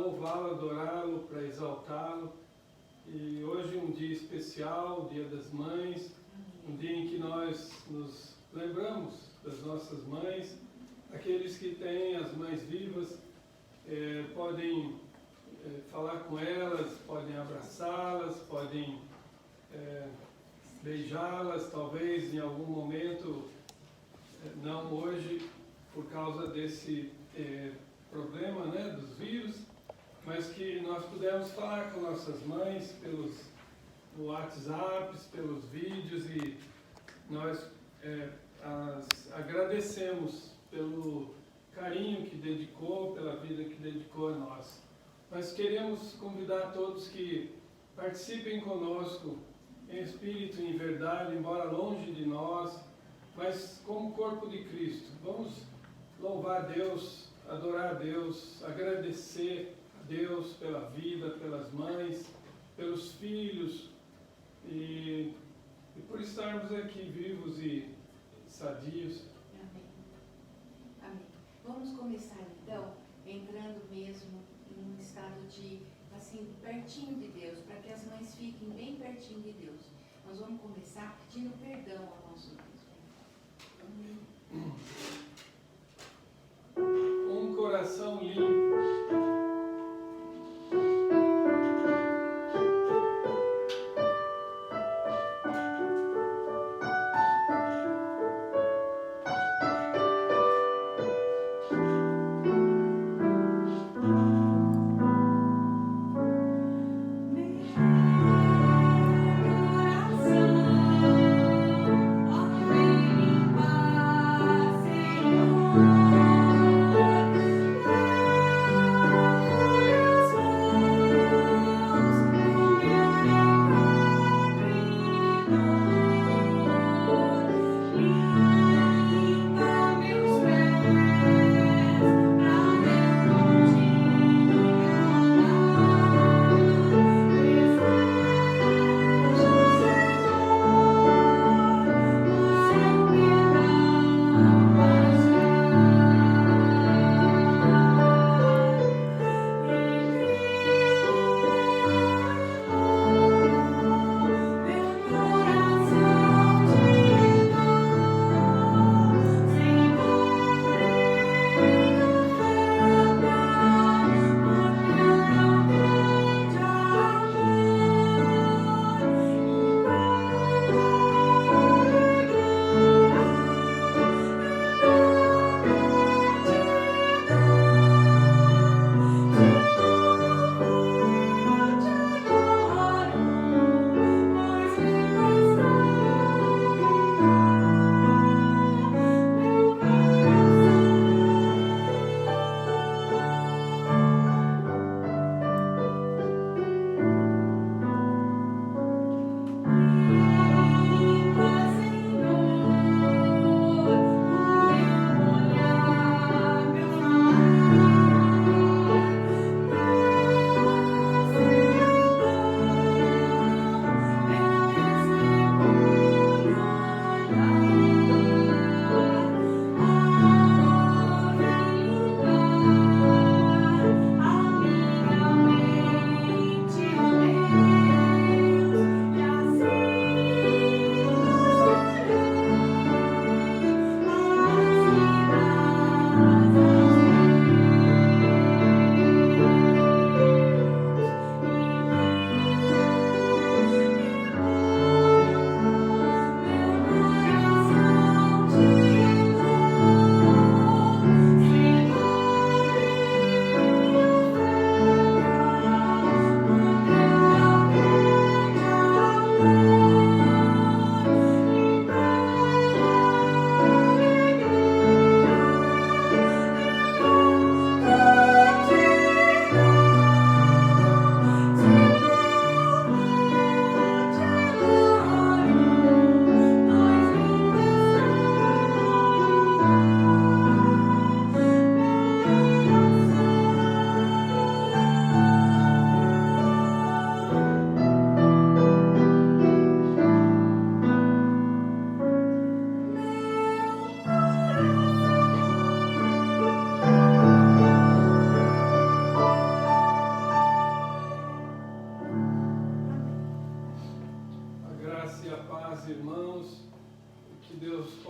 louvá-lo, adorá-lo, para exaltá-lo. E hoje é um dia especial, o Dia das Mães, um dia em que nós nos lembramos das nossas mães. Aqueles que têm as mães vivas podem falar com elas, podem abraçá-las, podem beijá-las, talvez em algum momento, não hoje, por causa desse problema, né, dos vírus, mas que nós pudemos falar com nossas mães pelos WhatsApps, pelos vídeos, e nós agradecemos pelo carinho que dedicou, pela vida que dedicou a nós. Nós queremos convidar todos que participem conosco em espírito e em verdade, embora longe de nós, mas como corpo de Cristo. Vamos louvar a Deus, adorar a Deus, agradecer a Deus pela vida, pelas mães, pelos filhos e por estarmos aqui vivos e sadios. Amém. Amém. Vamos começar então entrando mesmo em um estado de, assim, pertinho de Deus, para que as mães fiquem bem pertinho de Deus. Nós vamos começar pedindo perdão ao nosso Deus. Um coração limpo.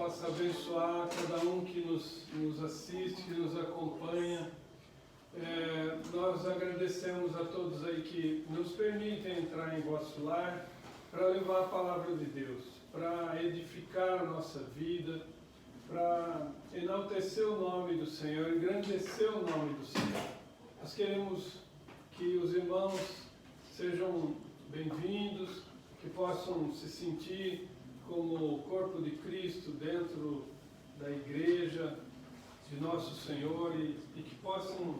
possa abençoar cada um que nos assiste, que nos acompanha. Nós agradecemos a todos aí que nos permitem entrar em vosso lar para levar a palavra de Deus, para edificar a nossa vida, para enaltecer o nome do Senhor, engrandecer o nome do Senhor. Nós queremos que os irmãos sejam bem-vindos, que possam se sentir como o corpo de Cristo dentro da igreja de nosso Senhor e que possam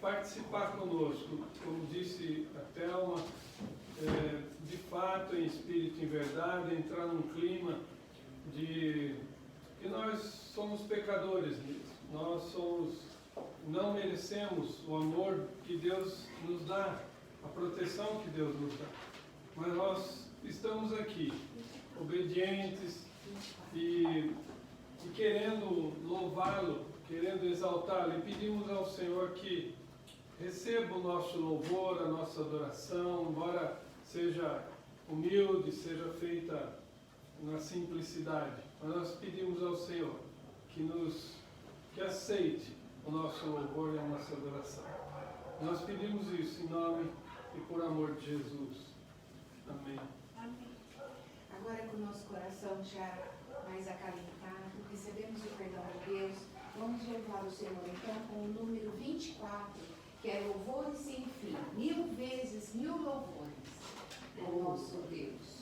participar conosco, como disse a Thelma, de fato, em espírito e em verdade, entrar num clima de que nós somos pecadores, nós não merecemos o amor que Deus nos dá, a proteção que Deus nos dá, mas nós estamos aqui, obedientes e querendo louvá-lo, querendo exaltá-lo, e pedimos ao Senhor que receba o nosso louvor, a nossa adoração, embora seja humilde, seja feita na simplicidade. Mas nós pedimos ao Senhor que aceite o nosso louvor e a nossa adoração. Nós pedimos isso em nome e por amor de Jesus. Amém. Amém. Agora, com o nosso coração já mais acalentado, recebemos o perdão de Deus, vamos louvar o Senhor então com o número 24, que é louvores sem fim, 1000 vezes 1000 louvores ao nosso Deus.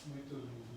Muito lindo.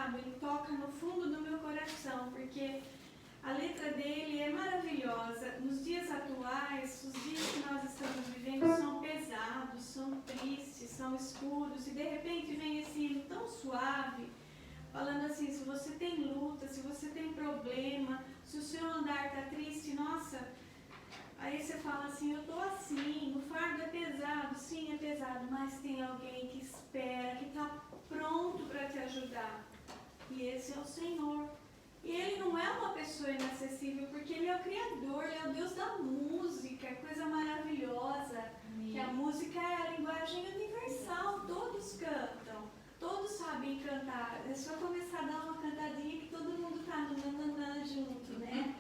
sabe, ele toca no fundo do meu coração, porque a letra dele é maravilhosa. Nos dias atuais, os dias que nós estamos vivendo são pesados, são tristes, são escuros, e de repente vem esse hino tão suave, falando assim, se você tem luta, se você tem problema, se o seu andar está triste, nossa, aí você fala assim, eu estou assim, o fardo é pesado, sim, é pesado, mas tem alguém que espera, que está pronto para te ajudar, e esse é o Senhor. E Ele não é uma pessoa inacessível, porque Ele é o Criador, Ele é o Deus da música, é coisa maravilhosa. Que a música é a linguagem universal, todos cantam, todos sabem cantar. É só começar a dar uma cantadinha que todo mundo está no nananã junto, né?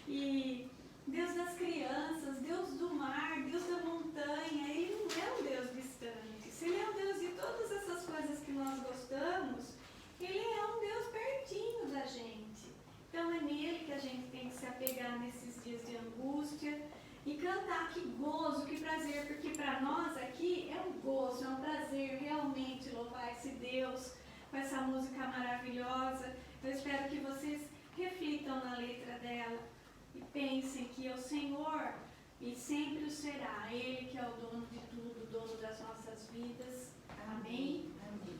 E Deus das crianças, Deus do mar, Deus da montanha, Ele não é um Deus distante. Se Ele é um Deus de todas essas coisas que nós gostamos, Ele é um Deus pertinho da gente. Então é nele que a gente tem que se apegar nesses dias de angústia e cantar. Que gozo, que prazer, porque para nós aqui é um gozo, é um prazer realmente louvar esse Deus com essa música maravilhosa. Eu espero que vocês reflitam na letra dela e pensem que é o Senhor e sempre o será. Ele que é o dono de tudo, o dono das nossas vidas. Amém? Amém.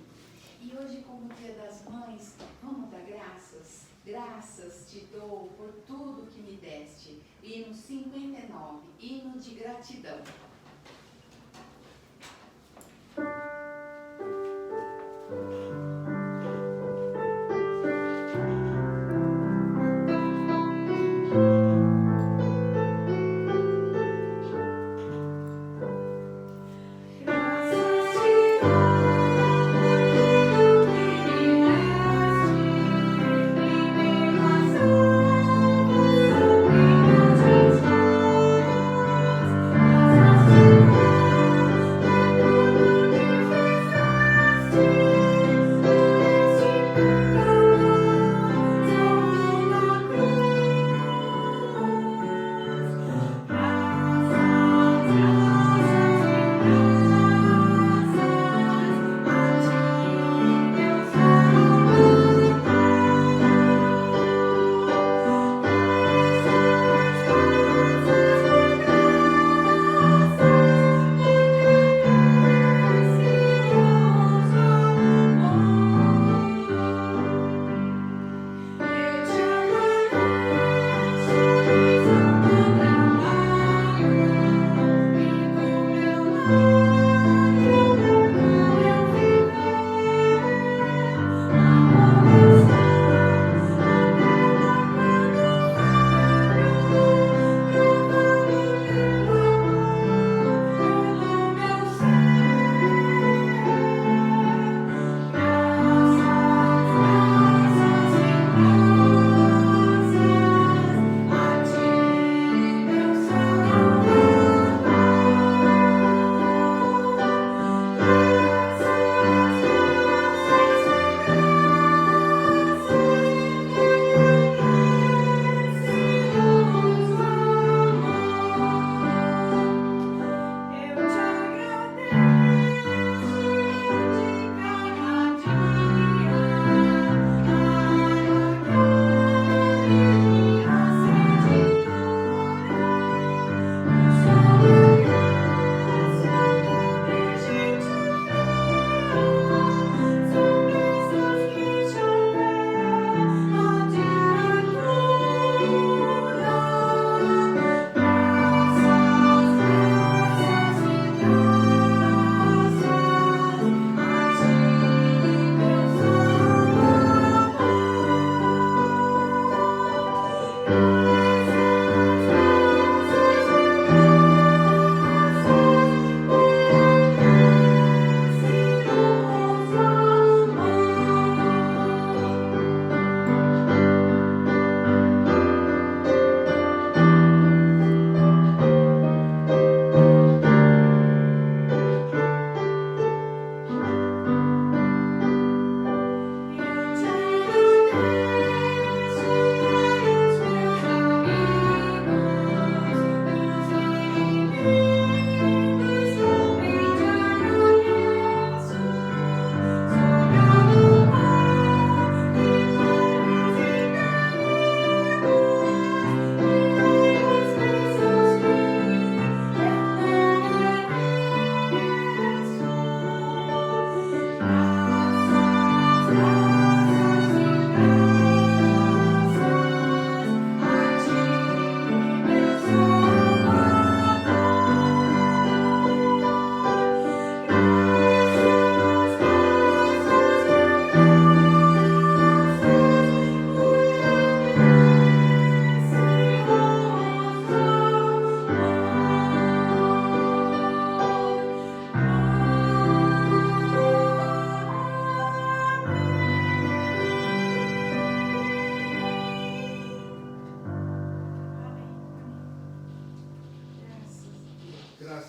E hoje, como Dia das Mães, vamos dar graças? Graças te dou por tudo que me deste. Hino 59, hino de gratidão. Graças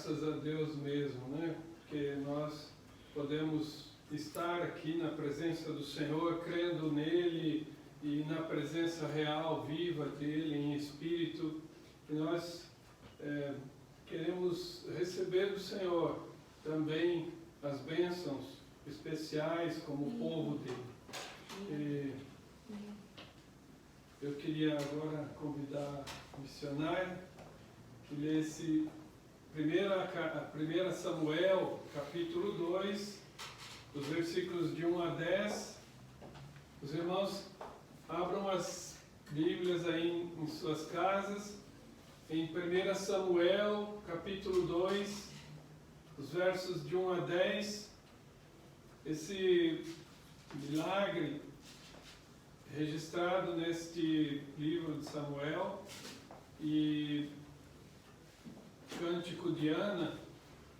graças a Deus mesmo, né? Porque nós podemos estar aqui na presença do Senhor, crendo nele e na presença real, viva dele, em espírito. E nós queremos receber do Senhor também as bênçãos especiais como povo dele. Eu queria agora convidar a missionária que lesse 1 Samuel, capítulo 2, os versículos de 1 a 10. Os irmãos abram as Bíblias aí em suas casas, em 1 Samuel, capítulo 2, os versos de 1 a 10. Esse milagre registrado neste livro de Samuel, e Cântico de Ana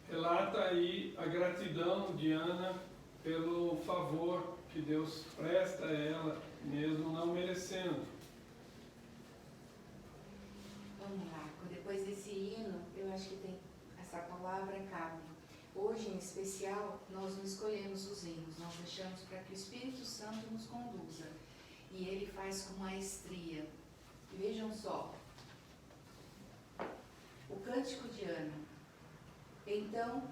relata aí a gratidão de Ana pelo favor que Deus presta a ela, mesmo não merecendo. Vamos lá, depois desse hino, eu acho que tem essa palavra cabe. Hoje, em especial, nós não escolhemos os hinos, nós deixamos para que o Espírito Santo nos conduza. E ele faz com maestria. E vejam só, o Cântico de Ana. Então,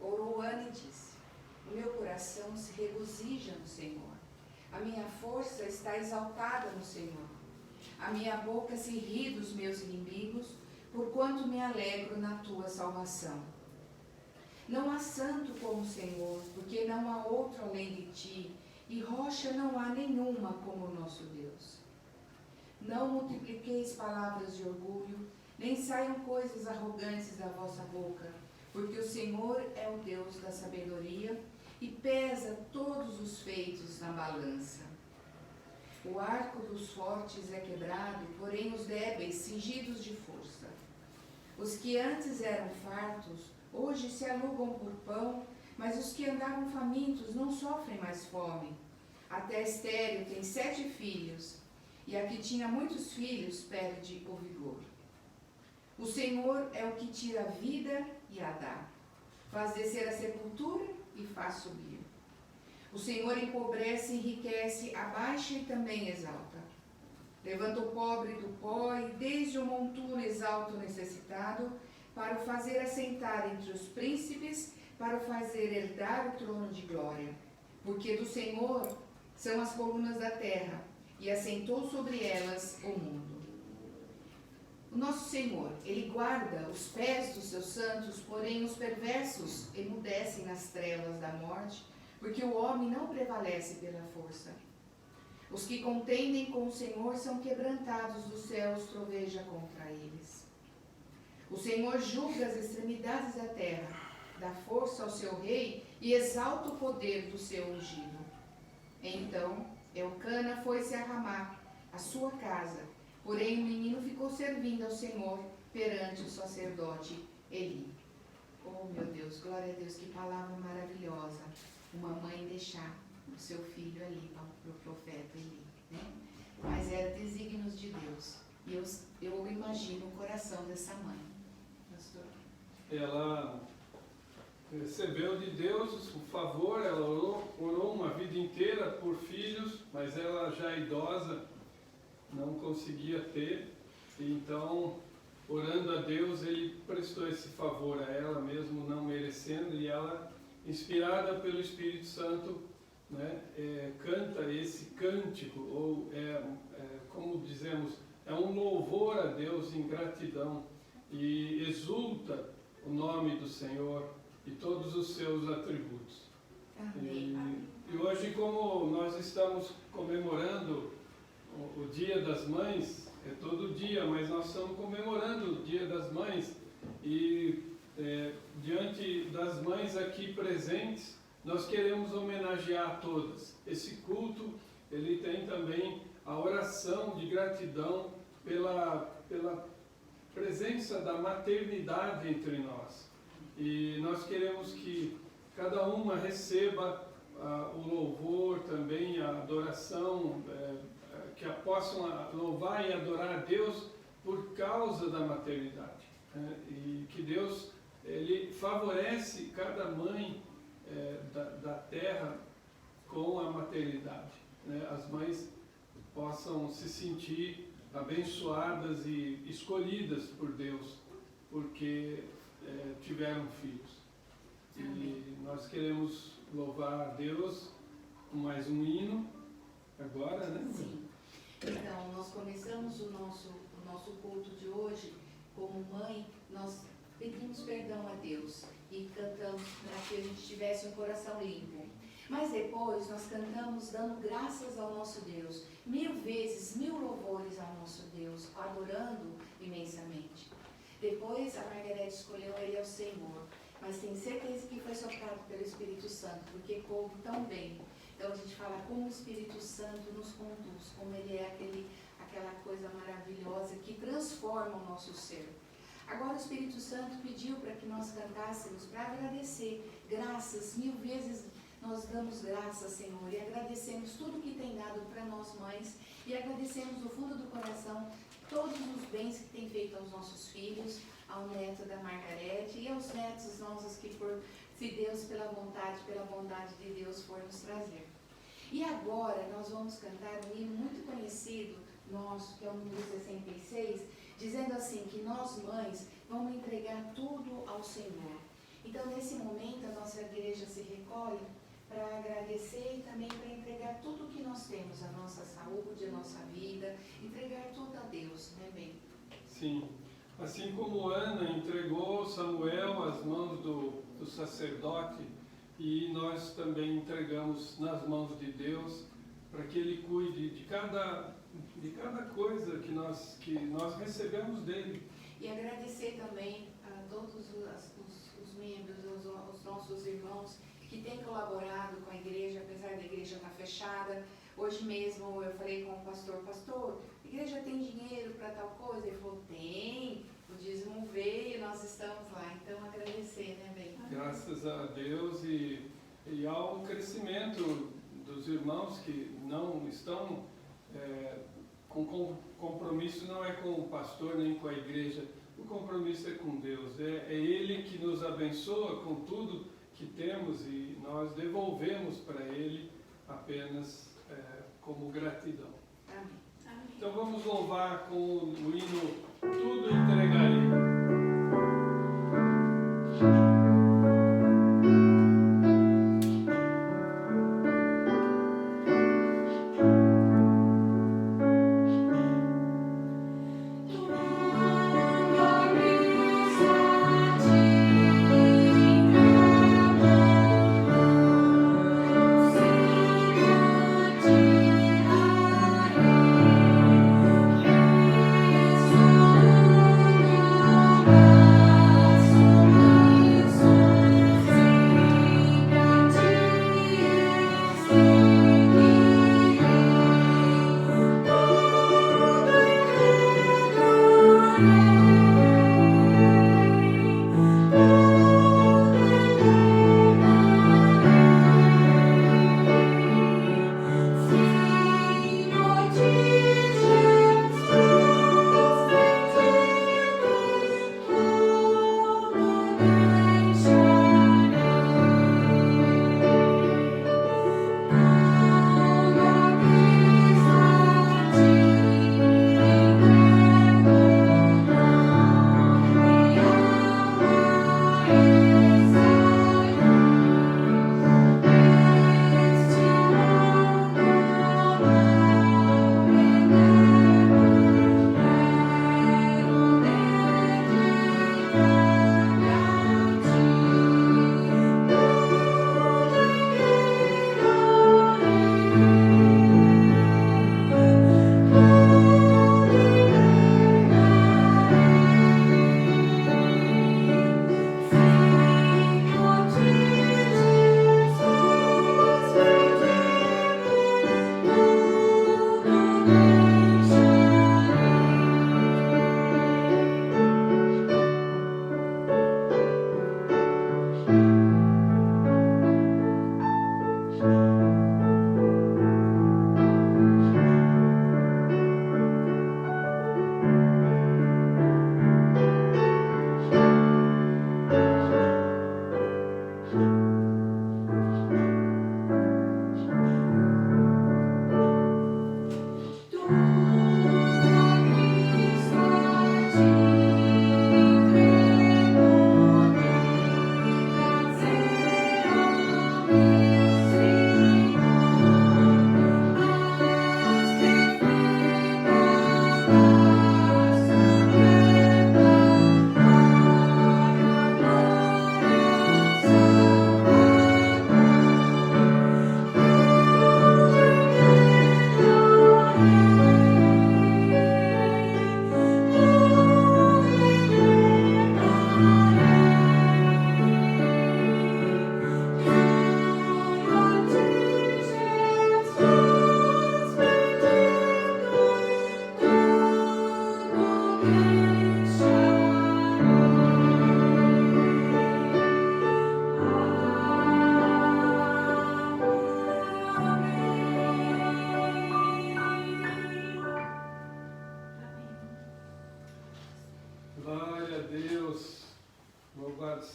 orou Ana e disse: o meu coração se regozija no Senhor. A minha força está exaltada no Senhor. A minha boca se ri dos meus inimigos, porquanto me alegro na tua salvação. Não há santo como o Senhor, porque não há outro além de ti, e rocha não há nenhuma como o nosso Deus. Não multipliqueis palavras de orgulho, nem saiam coisas arrogantes da vossa boca, porque o Senhor é o Deus da sabedoria e pesa todos os feitos na balança. O arco dos fortes é quebrado, porém os débeis cingidos de força. Os que antes eram fartos, hoje se alugam por pão, mas os que andavam famintos não sofrem mais fome. Até Estéril tem 7 filhos, e a que tinha muitos filhos perde o vigor. O Senhor é o que tira a vida e a dá, faz descer a sepultura e faz subir. O Senhor empobrece e enriquece, abaixa e também exalta. Levanta o pobre do pó e desde o monturo exalta o necessitado, para o fazer assentar entre os príncipes, para o fazer herdar o trono de glória. Porque do Senhor são as colunas da terra, e assentou sobre elas o mundo. O nosso Senhor, Ele guarda os pés dos seus santos, porém os perversos emudecem nas trevas da morte, porque o homem não prevalece pela força. Os que contendem com o Senhor são quebrantados, dos céus troveja contra eles. O Senhor julga as extremidades da terra, dá força ao seu rei e exalta o poder do seu ungido. Então Elcana foi-se a Ramá, a sua casa, porém o menino ficou servindo ao Senhor perante o sacerdote Eli. Oh meu Deus, glória a Deus, que palavra maravilhosa, uma mãe deixar o seu filho ali para o profeta Eli, né? Mas era desígnios de Deus, e eu imagino o coração dessa mãe. Pastor? Ela recebeu de Deus o favor, ela orou uma vida inteira por filhos, mas ela já idosa não conseguia ter, e então, orando a Deus, Ele prestou esse favor a ela, mesmo não merecendo, e ela, inspirada pelo Espírito Santo, né, canta esse cântico, ou como dizemos, é um louvor a Deus em gratidão, e exulta o nome do Senhor e todos os seus atributos. E hoje, como nós estamos comemorando o Dia das Mães, é todo dia, mas nós estamos comemorando o Dia das Mães, e diante das mães aqui presentes, nós queremos homenagear todas. Esse culto, ele tem também a oração de gratidão pela presença da maternidade entre nós. E nós queremos que cada uma receba o louvor também, a adoração, que possam louvar e adorar a Deus por causa da maternidade. E que Deus ele favorece cada mãe da terra com a maternidade, né? As mães possam se sentir abençoadas e escolhidas por Deus, porque tiveram filhos. E nós queremos louvar a Deus com mais um hino agora, né? Sim. Então, nós começamos o nosso culto de hoje, como mãe, nós pedimos perdão a Deus e cantamos para que a gente tivesse um coração limpo. Mas depois nós cantamos dando graças ao nosso Deus, 1000 vezes, 1000 louvores ao nosso Deus, adorando imensamente. Depois a Margarete escolheu Ele é o Senhor, mas tenho certeza que foi soprado pelo Espírito Santo, porque coube tão bem. Então a gente fala como o Espírito Santo nos conduz, como Ele é aquela coisa maravilhosa que transforma o nosso ser. Agora o Espírito Santo pediu para que nós cantássemos para agradecer. Graças, 1000 vezes nós damos graças, Senhor, e agradecemos tudo que tem dado para nós mães, e agradecemos do fundo do coração todos os bens que tem feito aos nossos filhos, ao neto da Margarete e aos netos nossos que, se Deus, pela bondade de Deus, for nos trazer. E agora nós vamos cantar um hino muito conhecido nosso, que é o número 66, dizendo assim, que nós mães vamos entregar tudo ao Senhor. Então nesse momento a nossa igreja se recolhe para agradecer e também para entregar tudo que nós temos, a nossa saúde, a nossa vida, entregar tudo a Deus, né, bem? Sim. Assim como Ana entregou Samuel às mãos do sacerdote, e nós também entregamos nas mãos de Deus, para que Ele cuide de cada coisa que nós recebemos dEle. E agradecer também a todos os membros, os nossos irmãos que têm colaborado com a igreja, apesar da igreja estar fechada. Hoje mesmo eu falei com o pastor, a igreja tem dinheiro para tal coisa? Ele falou, tem, o dízimo veio, nós estamos lá. Então agradecer, né, bem? Graças a Deus e ao crescimento dos irmãos que não estão com compromisso, não é com o pastor nem com a igreja, o compromisso é com Deus. É Ele que nos abençoa com tudo que temos e nós devolvemos para Ele apenas como gratidão. Amém. Então vamos louvar com o hino Tudo Entregarei. Jesus.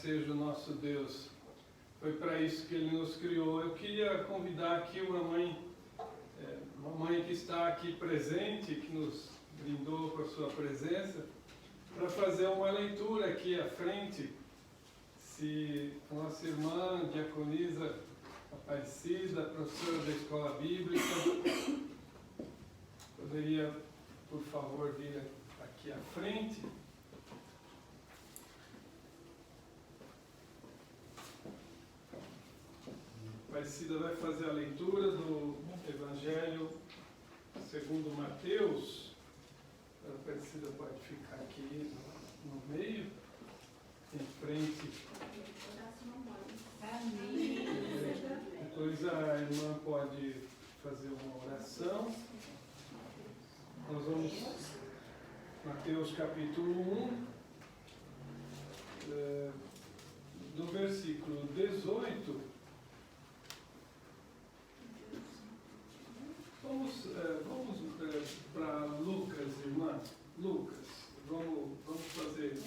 seja o nosso Deus. Foi para isso que Ele nos criou. Eu queria convidar aqui uma mãe que está aqui presente, que nos brindou com a sua presença, para fazer uma leitura aqui à frente. Se a nossa irmã, diaconisa Aparecida, professora da Escola Bíblica, poderia, por favor, vir aqui à frente. Aparecida vai fazer a leitura do Evangelho segundo Mateus. A Aparecida pode ficar aqui no meio, em frente. Amém. Depois a irmã pode fazer uma oração. Nós vamos, Mateus capítulo 1, do versículo 18. Vamos para Lucas, irmã. Lucas. Vamos fazer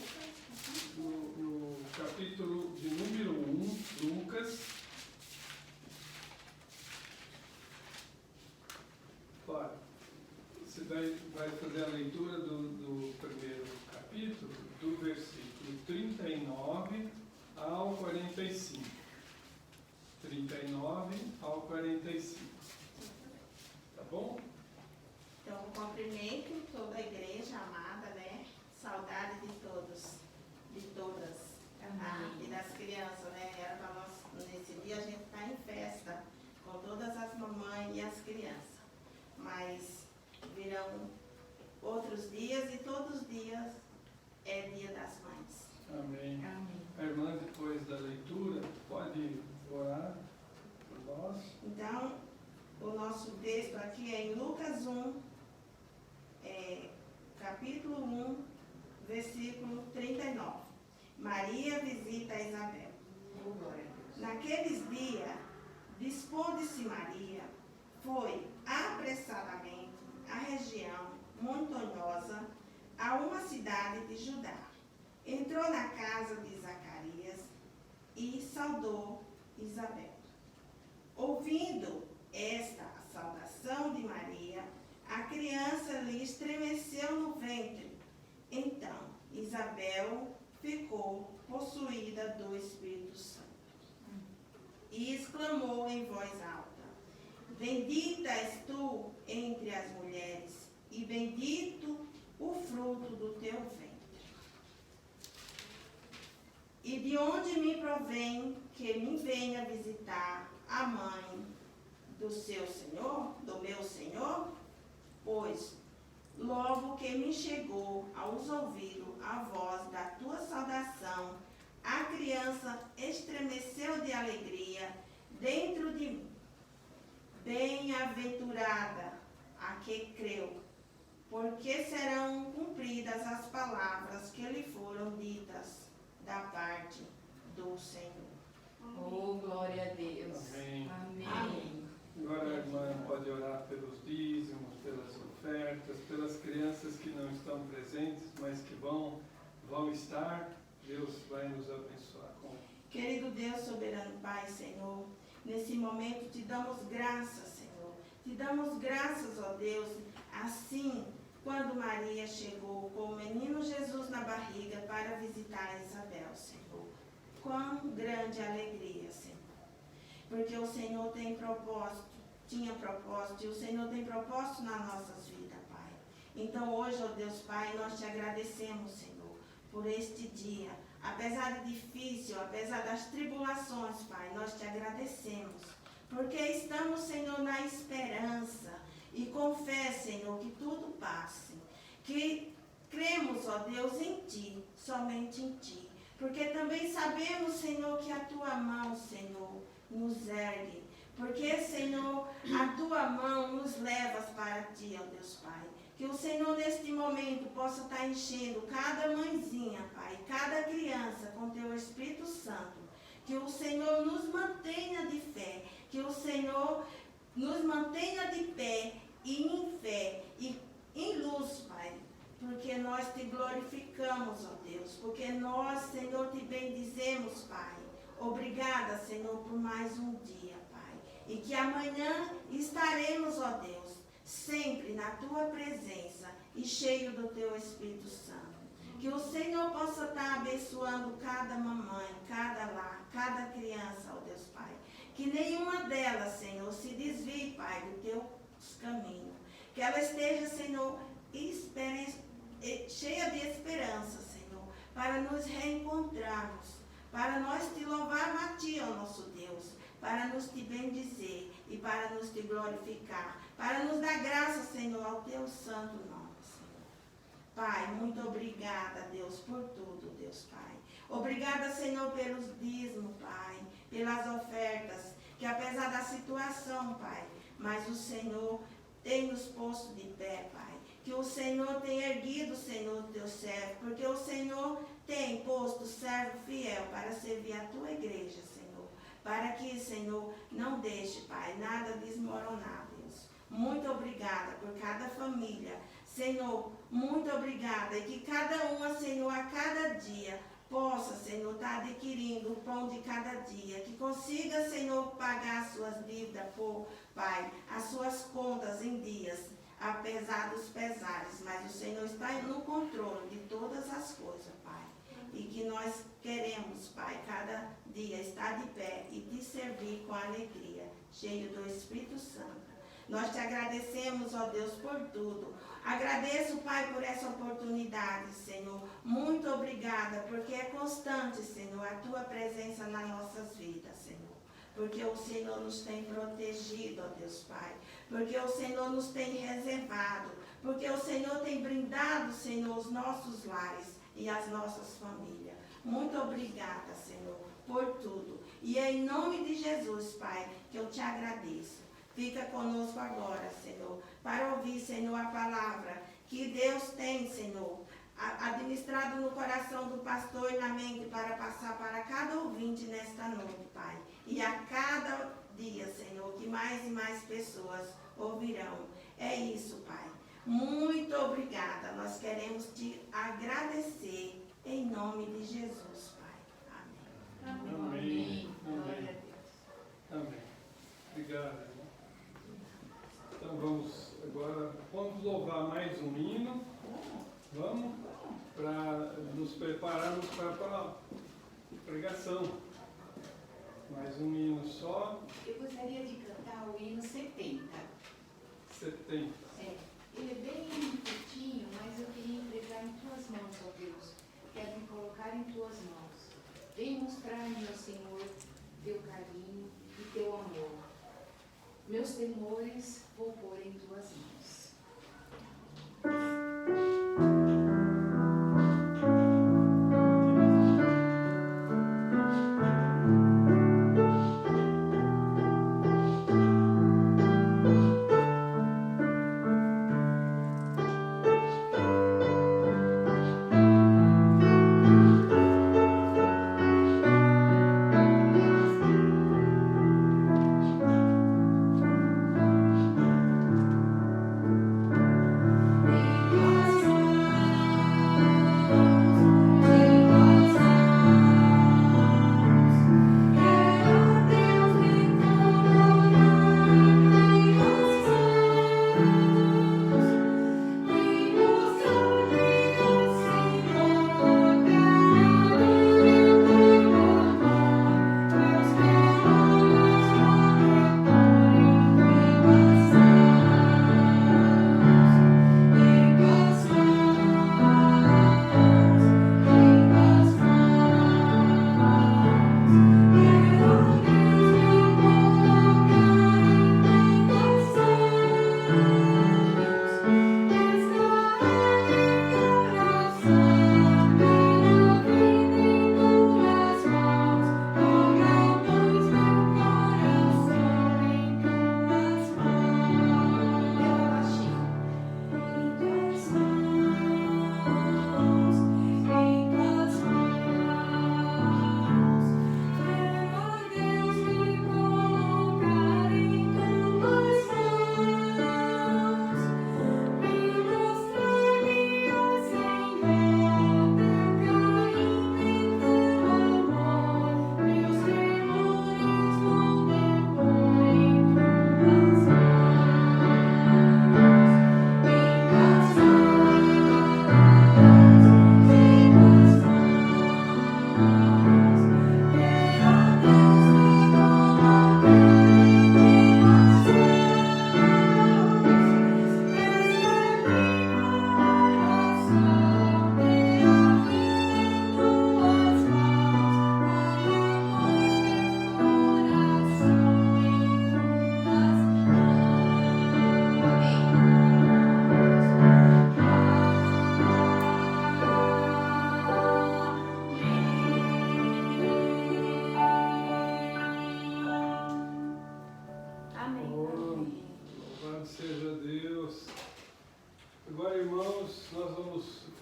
no capítulo de número 1, Lucas. Claro, você vai fazer a leitura do primeiro capítulo, do versículo 39 ao 45. 39 ao 45. Tá bom? Então, cumprimento toda a igreja amada, né? Saudade de todos, de todas. E das crianças, né? Era para nós, nesse dia, a gente estar em festa com todas as mamães e as crianças. Mas virão outros dias e todos os dias é dia das mães. Amém. Amém. A irmã, depois da leitura, pode orar por nós. Então, o nosso texto aqui é em Lucas 1, capítulo 1, versículo 39. Maria visita Isabel. Naqueles dias, dispondo-se Maria, foi apressadamente à região montanhosa, a uma cidade de Judá. Entrou na casa de Zacarias e saudou Isabel. Ouvindo esta saudação de Maria, a criança lhe estremeceu no ventre. Então, Isabel ficou possuída do Espírito Santo e exclamou em voz alta: Bendita és tu entre as mulheres, e bendito o fruto do teu ventre. E de onde me provém que me venha visitar a mãe do seu Senhor, do meu Senhor? Pois, logo que me chegou aos ouvidos a voz da tua saudação, a criança estremeceu de alegria dentro de mim. Bem-aventurada a que creu, porque serão cumpridas as palavras que lhe foram ditas da parte do Senhor. Oh, glória a Deus. Amém. Amém. Agora a irmã pode orar pelos dízimos, pelas ofertas, pelas crianças que não estão presentes, mas que vão estar. Deus vai nos abençoar com. Querido Deus, soberano Pai, Senhor, nesse momento te damos graças, Senhor. Te damos graças, ó Deus, assim, quando Maria chegou com o menino Jesus na barriga para visitar Isabel, Senhor. Quão grande alegria, Senhor. Porque o Senhor tem propósito, tinha propósito, e o Senhor tem propósito nas nossas vidas, Pai. Então hoje, ó Deus Pai, nós te agradecemos, Senhor, por este dia. Apesar de difícil, apesar das tribulações, Pai, nós te agradecemos. Porque estamos, Senhor, na esperança. E com fé, Senhor, que tudo passe. Que cremos, ó Deus, em Ti, somente em Ti. Porque também sabemos, Senhor, que a Tua mão, Senhor, nos ergue. Porque, Senhor, a Tua mão nos leva para Ti, ó Deus Pai. Que o Senhor, neste momento, possa estar enchendo cada mãezinha, Pai, cada criança com Teu Espírito Santo. Que o Senhor nos mantenha de fé. Que o Senhor nos mantenha de pé e em fé e em luz, Pai. Porque nós te glorificamos, ó Deus. Porque nós, Senhor, te bendizemos Obrigada, Senhor, por mais um dia, Pai. E que amanhã estaremos, ó Deus, sempre na Tua presença e cheio do Teu Espírito Santo. Que o Senhor possa estar abençoando cada mamãe, cada lar, cada criança, ó Deus Pai. Que nenhuma delas, Senhor, se desvie, Pai, do Teus caminhos. Que ela esteja, Senhor, cheia de esperança, Senhor, para nos reencontrarmos, para nós te louvarmos a Ti, ó nosso Deus, para nos te bendizer e para nos te glorificar, para nos dar graça, Senhor, ao Teu santo nome. Pai, muito obrigada, Deus, por tudo, Deus Pai. Obrigada, Senhor, pelos dízimos, Pai, pelas ofertas, que apesar da situação, Pai, mas o Senhor tem nos posto de pé, Pai. Que o Senhor tem erguido, Senhor, teu servo, porque o Senhor tem posto servo fiel para servir a tua igreja, Senhor. Para que, Senhor, não deixe, Pai, nada desmoronar, Deus. Muito obrigada por cada família. Senhor, muito obrigada. E que cada uma, Senhor, a cada dia possa, Senhor, estar adquirindo o pão de cada dia. Que consiga, Senhor, pagar as suas dívidas, Pai, as suas contas em dias, apesar dos pesares. Mas o Senhor está no controle de todas as coisas, Pai. E que nós queremos, Pai, cada dia estar de pé e te servir com alegria, cheio do Espírito Santo. Nós te agradecemos, ó Deus, por tudo. Agradeço, Pai, por essa oportunidade, Senhor. Muito obrigada, porque é constante, Senhor, a Tua presença nas nossas vidas, Senhor. Porque o Senhor nos tem protegido, ó Deus Pai. Porque o Senhor nos tem reservado. Porque o Senhor tem brindado, Senhor, os nossos lares e as nossas famílias. Muito obrigada, Senhor, por tudo. E é em nome de Jesus, Pai, que eu te agradeço. Fica conosco agora, Senhor, para ouvir, Senhor, a palavra que Deus tem, Senhor, administrado no coração do pastor e na mente para passar para cada ouvinte nesta noite, Pai. E a cada dia, Senhor, que mais e mais pessoas ouvirão. É isso, Pai. Muito obrigada. Nós queremos te agradecer em nome de Jesus, Pai. Amém. Amém. Glória a Amém. Deus. Amém. Obrigado. Então vamos louvar mais um hino. Vamos para nos prepararmos para a pregação. Mais um hino só. Eu gostaria de cantar o hino 70. 70. Ele é bem curtinho, mas eu queria entregar em Tuas mãos, ó Deus. Quero me colocar em Tuas mãos. Vem mostrar-me, ó Senhor, Teu carinho e Teu amor. Meus temores vou pôr em Tuas mãos.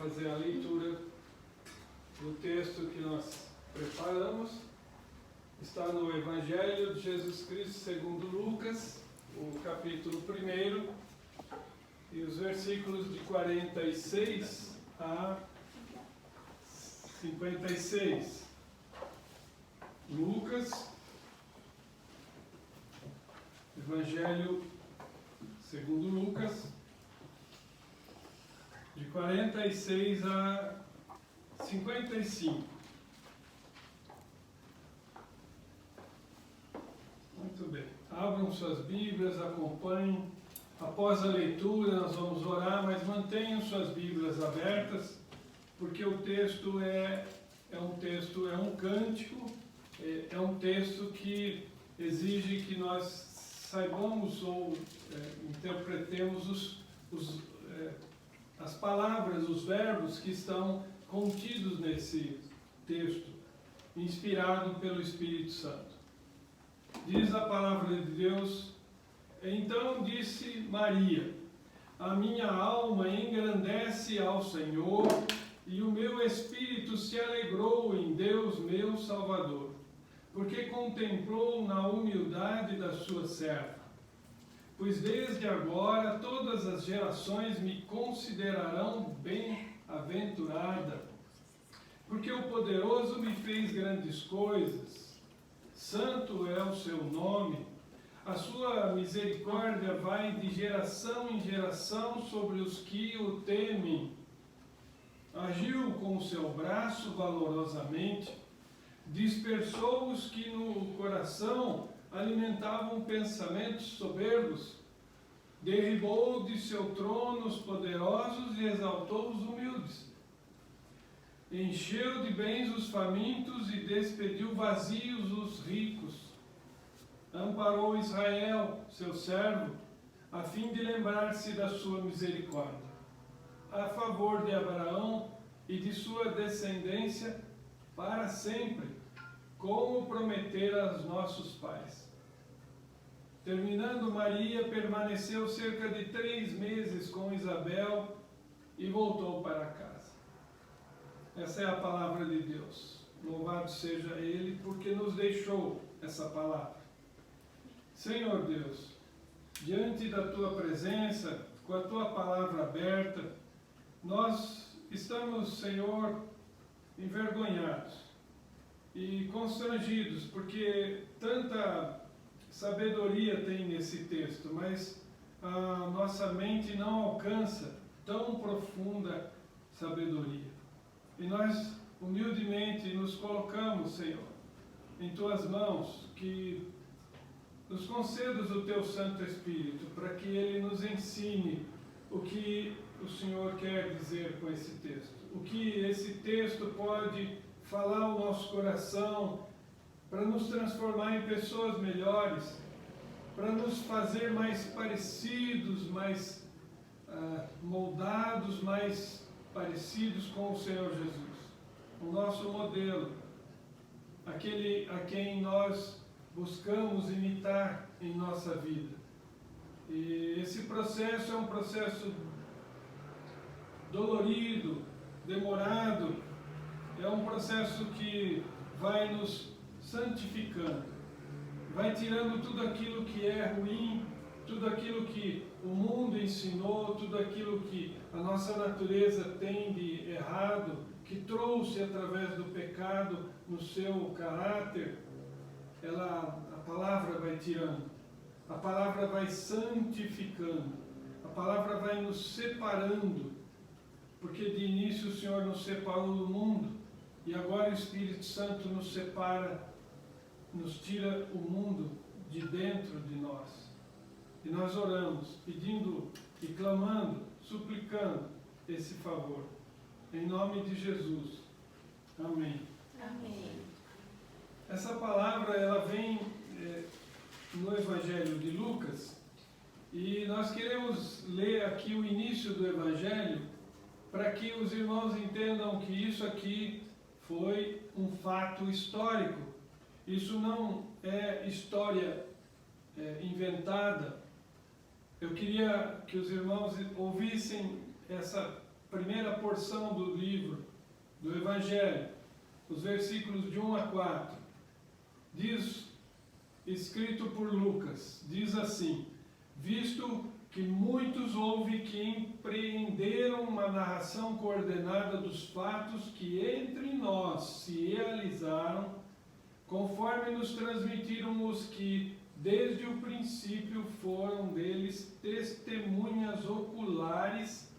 fazer a leitura do texto que nós preparamos. Está no Evangelho de Jesus Cristo segundo Lucas, o capítulo 1, e os versículos de 46 a 56. Lucas, Evangelho segundo Lucas, de 46 a 55. Muito bem. Abram suas Bíblias, acompanhem. Após a leitura, nós vamos orar, mas mantenham suas Bíblias abertas, porque o texto é um cântico, é um texto que exige que nós saibamos ou interpretemos as palavras, os verbos que estão contidos nesse texto, inspirado pelo Espírito Santo. Diz a palavra de Deus: então disse Maria, a minha alma engrandece ao Senhor, e o meu espírito se alegrou em Deus meu Salvador, porque contemplou na humildade da sua serva. Pois desde agora todas as gerações me considerarão bem-aventurada, porque o poderoso me fez grandes coisas. Santo é o seu nome. A sua misericórdia vai de geração em geração sobre os que o temem. Agiu com o seu braço valorosamente, dispersou os que no coração alimentavam pensamentos soberbos, derribou de seu trono os poderosos e exaltou os humildes. Encheu de bens os famintos e despediu vazios os ricos. Amparou Israel, seu servo, a fim de lembrar-se da sua misericórdia, a favor de Abraão e de sua descendência para sempre, como prometera aos nossos pais. Terminando, Maria permaneceu cerca de 3 meses com Isabel e voltou para casa. Essa é a palavra de Deus. Louvado seja Ele, porque nos deixou essa palavra. Senhor Deus, diante da Tua presença, com a Tua palavra aberta, nós estamos, Senhor, envergonhados e constrangidos, porque tanta sabedoria tem nesse texto, mas a nossa mente não alcança tão profunda sabedoria. E nós, humildemente, nos colocamos, Senhor, em Tuas mãos, que nos concedas o Teu Santo Espírito, para que Ele nos ensine o que o Senhor quer dizer com esse texto. O que esse texto pode falar ao nosso coração, para nos transformar em pessoas melhores, para nos fazer mais parecidos, mais moldados, mais parecidos com o Senhor Jesus, o nosso modelo, aquele a quem nós buscamos imitar em nossa vida. E esse processo é um processo dolorido, demorado, é um processo que vai nos santificando, vai tirando tudo aquilo que é ruim, tudo aquilo que o mundo ensinou, tudo aquilo que a nossa natureza tem de errado, que trouxe através do pecado no seu caráter. A palavra vai tirando, a palavra vai santificando, a palavra vai nos separando, porque de início o Senhor nos separou do mundo, e agora o Espírito Santo nos separa, nos tira o mundo de dentro de nós. E nós oramos, pedindo e clamando, suplicando esse favor. Em nome de Jesus. Amém. Amém. Essa palavra, ela vem no Evangelho de Lucas, e nós queremos ler aqui o início do Evangelho, para que os irmãos entendam que isso aqui foi um fato histórico. Isso não é história inventada. Eu queria que os irmãos ouvissem primeira porção do livro, do Evangelho, os versículos de 1 a 4, diz, escrito por Lucas, diz assim: visto que muitos houve que empreenderam uma narração coordenada dos fatos que entre nós se realizaram, conforme nos transmitiram os que, desde o princípio, foram deles testemunhas oculares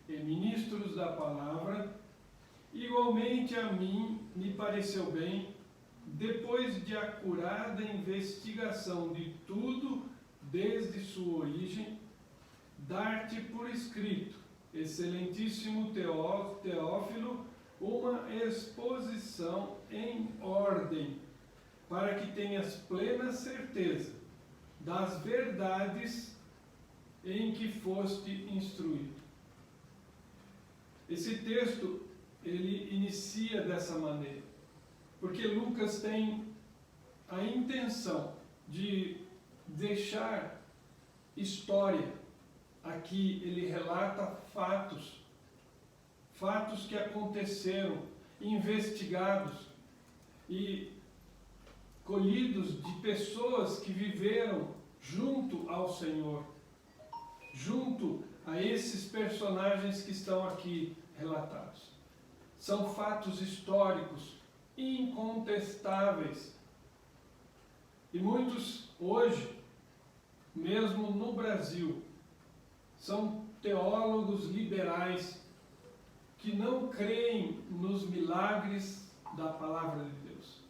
e ministros da palavra, igualmente a mim me pareceu bem, depois de acurada investigação de tudo, desde sua origem, dar-te por escrito, excelentíssimo Teófilo, uma exposição em ordem, para que tenhas plena certeza das verdades em que foste instruído. Esse texto, ele inicia dessa maneira, porque Lucas tem a intenção de deixar história. Aqui ele relata fatos que aconteceram, investigados e colhidos de pessoas que viveram junto ao Senhor, junto a esses personagens que estão aqui relatados. São fatos históricos incontestáveis. E muitos hoje, mesmo no Brasil, são teólogos liberais que não creem nos milagres da palavra de Deus.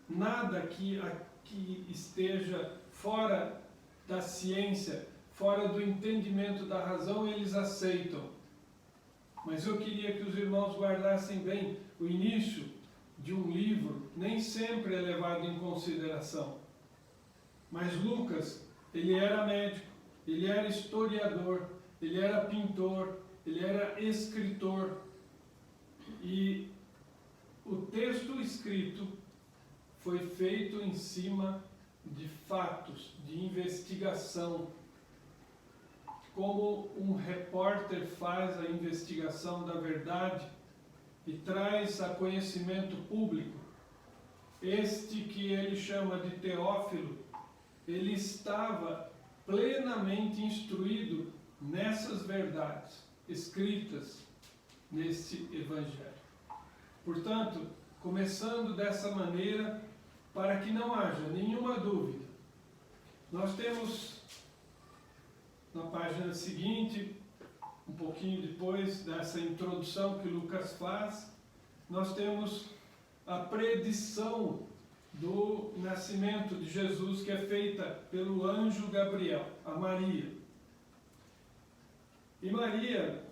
Nada que aqui esteja fora da ciência, fora do entendimento da razão, eles aceitam. Mas eu queria que os irmãos guardassem bem o início de um livro, nem sempre é levado em consideração. Mas Lucas, ele era médico, ele era historiador, ele era pintor, ele era escritor. E o texto escrito foi feito em cima de fatos, de investigação. Como um repórter faz a investigação da verdade e traz a conhecimento público. Este que ele chama de Teófilo, ele estava plenamente instruído nessas verdades escritas neste Evangelho. Portanto, começando dessa maneira, para que não haja nenhuma dúvida, nós temos na página seguinte, um pouquinho depois dessa introdução que Lucas faz, nós temos a predição do nascimento de Jesus, que é feita pelo anjo Gabriel a Maria. E Maria,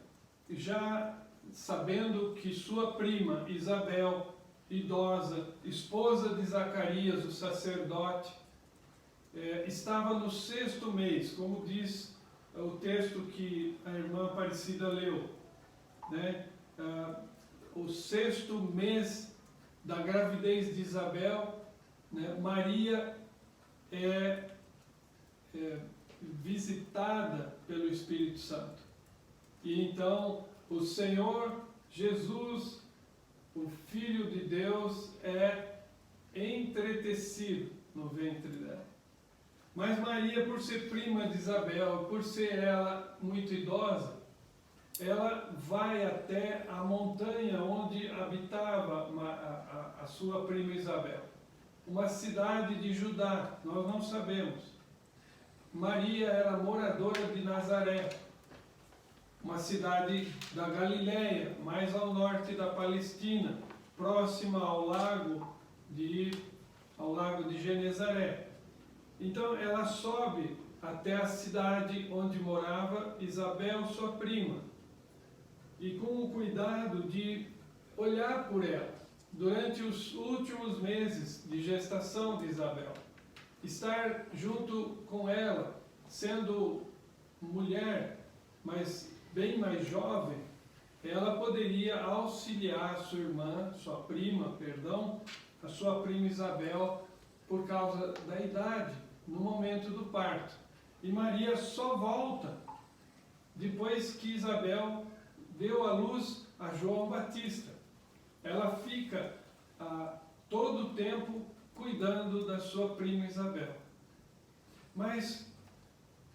já sabendo que sua prima Isabel, idosa, esposa de Zacarias, o sacerdote, estava no 6º mês, como diz o texto que a irmã Aparecida leu, né? O 6º mês da gravidez de Isabel, né? Maria é visitada pelo Espírito Santo. E então o Senhor Jesus, o Filho de Deus, é entretecido no ventre dela. Mas Maria, por ser prima de Isabel, por ser ela muito idosa, ela vai até a montanha onde habitava a sua prima Isabel. Uma cidade de Judá, nós não sabemos. Maria era moradora de Nazaré, uma cidade da Galileia, mais ao norte da Palestina, próxima ao lago de Genezaré. Então ela sobe até a cidade onde morava Isabel, sua prima, e com o cuidado de olhar por ela durante os últimos meses de gestação de Isabel, estar junto com ela, sendo mulher, mas bem mais jovem, ela poderia auxiliar sua irmã, a sua prima Isabel, por causa da idade, no momento do parto. E Maria só volta depois que Isabel deu à luz a João Batista. Ela fica todo o tempo cuidando da sua prima Isabel. Mas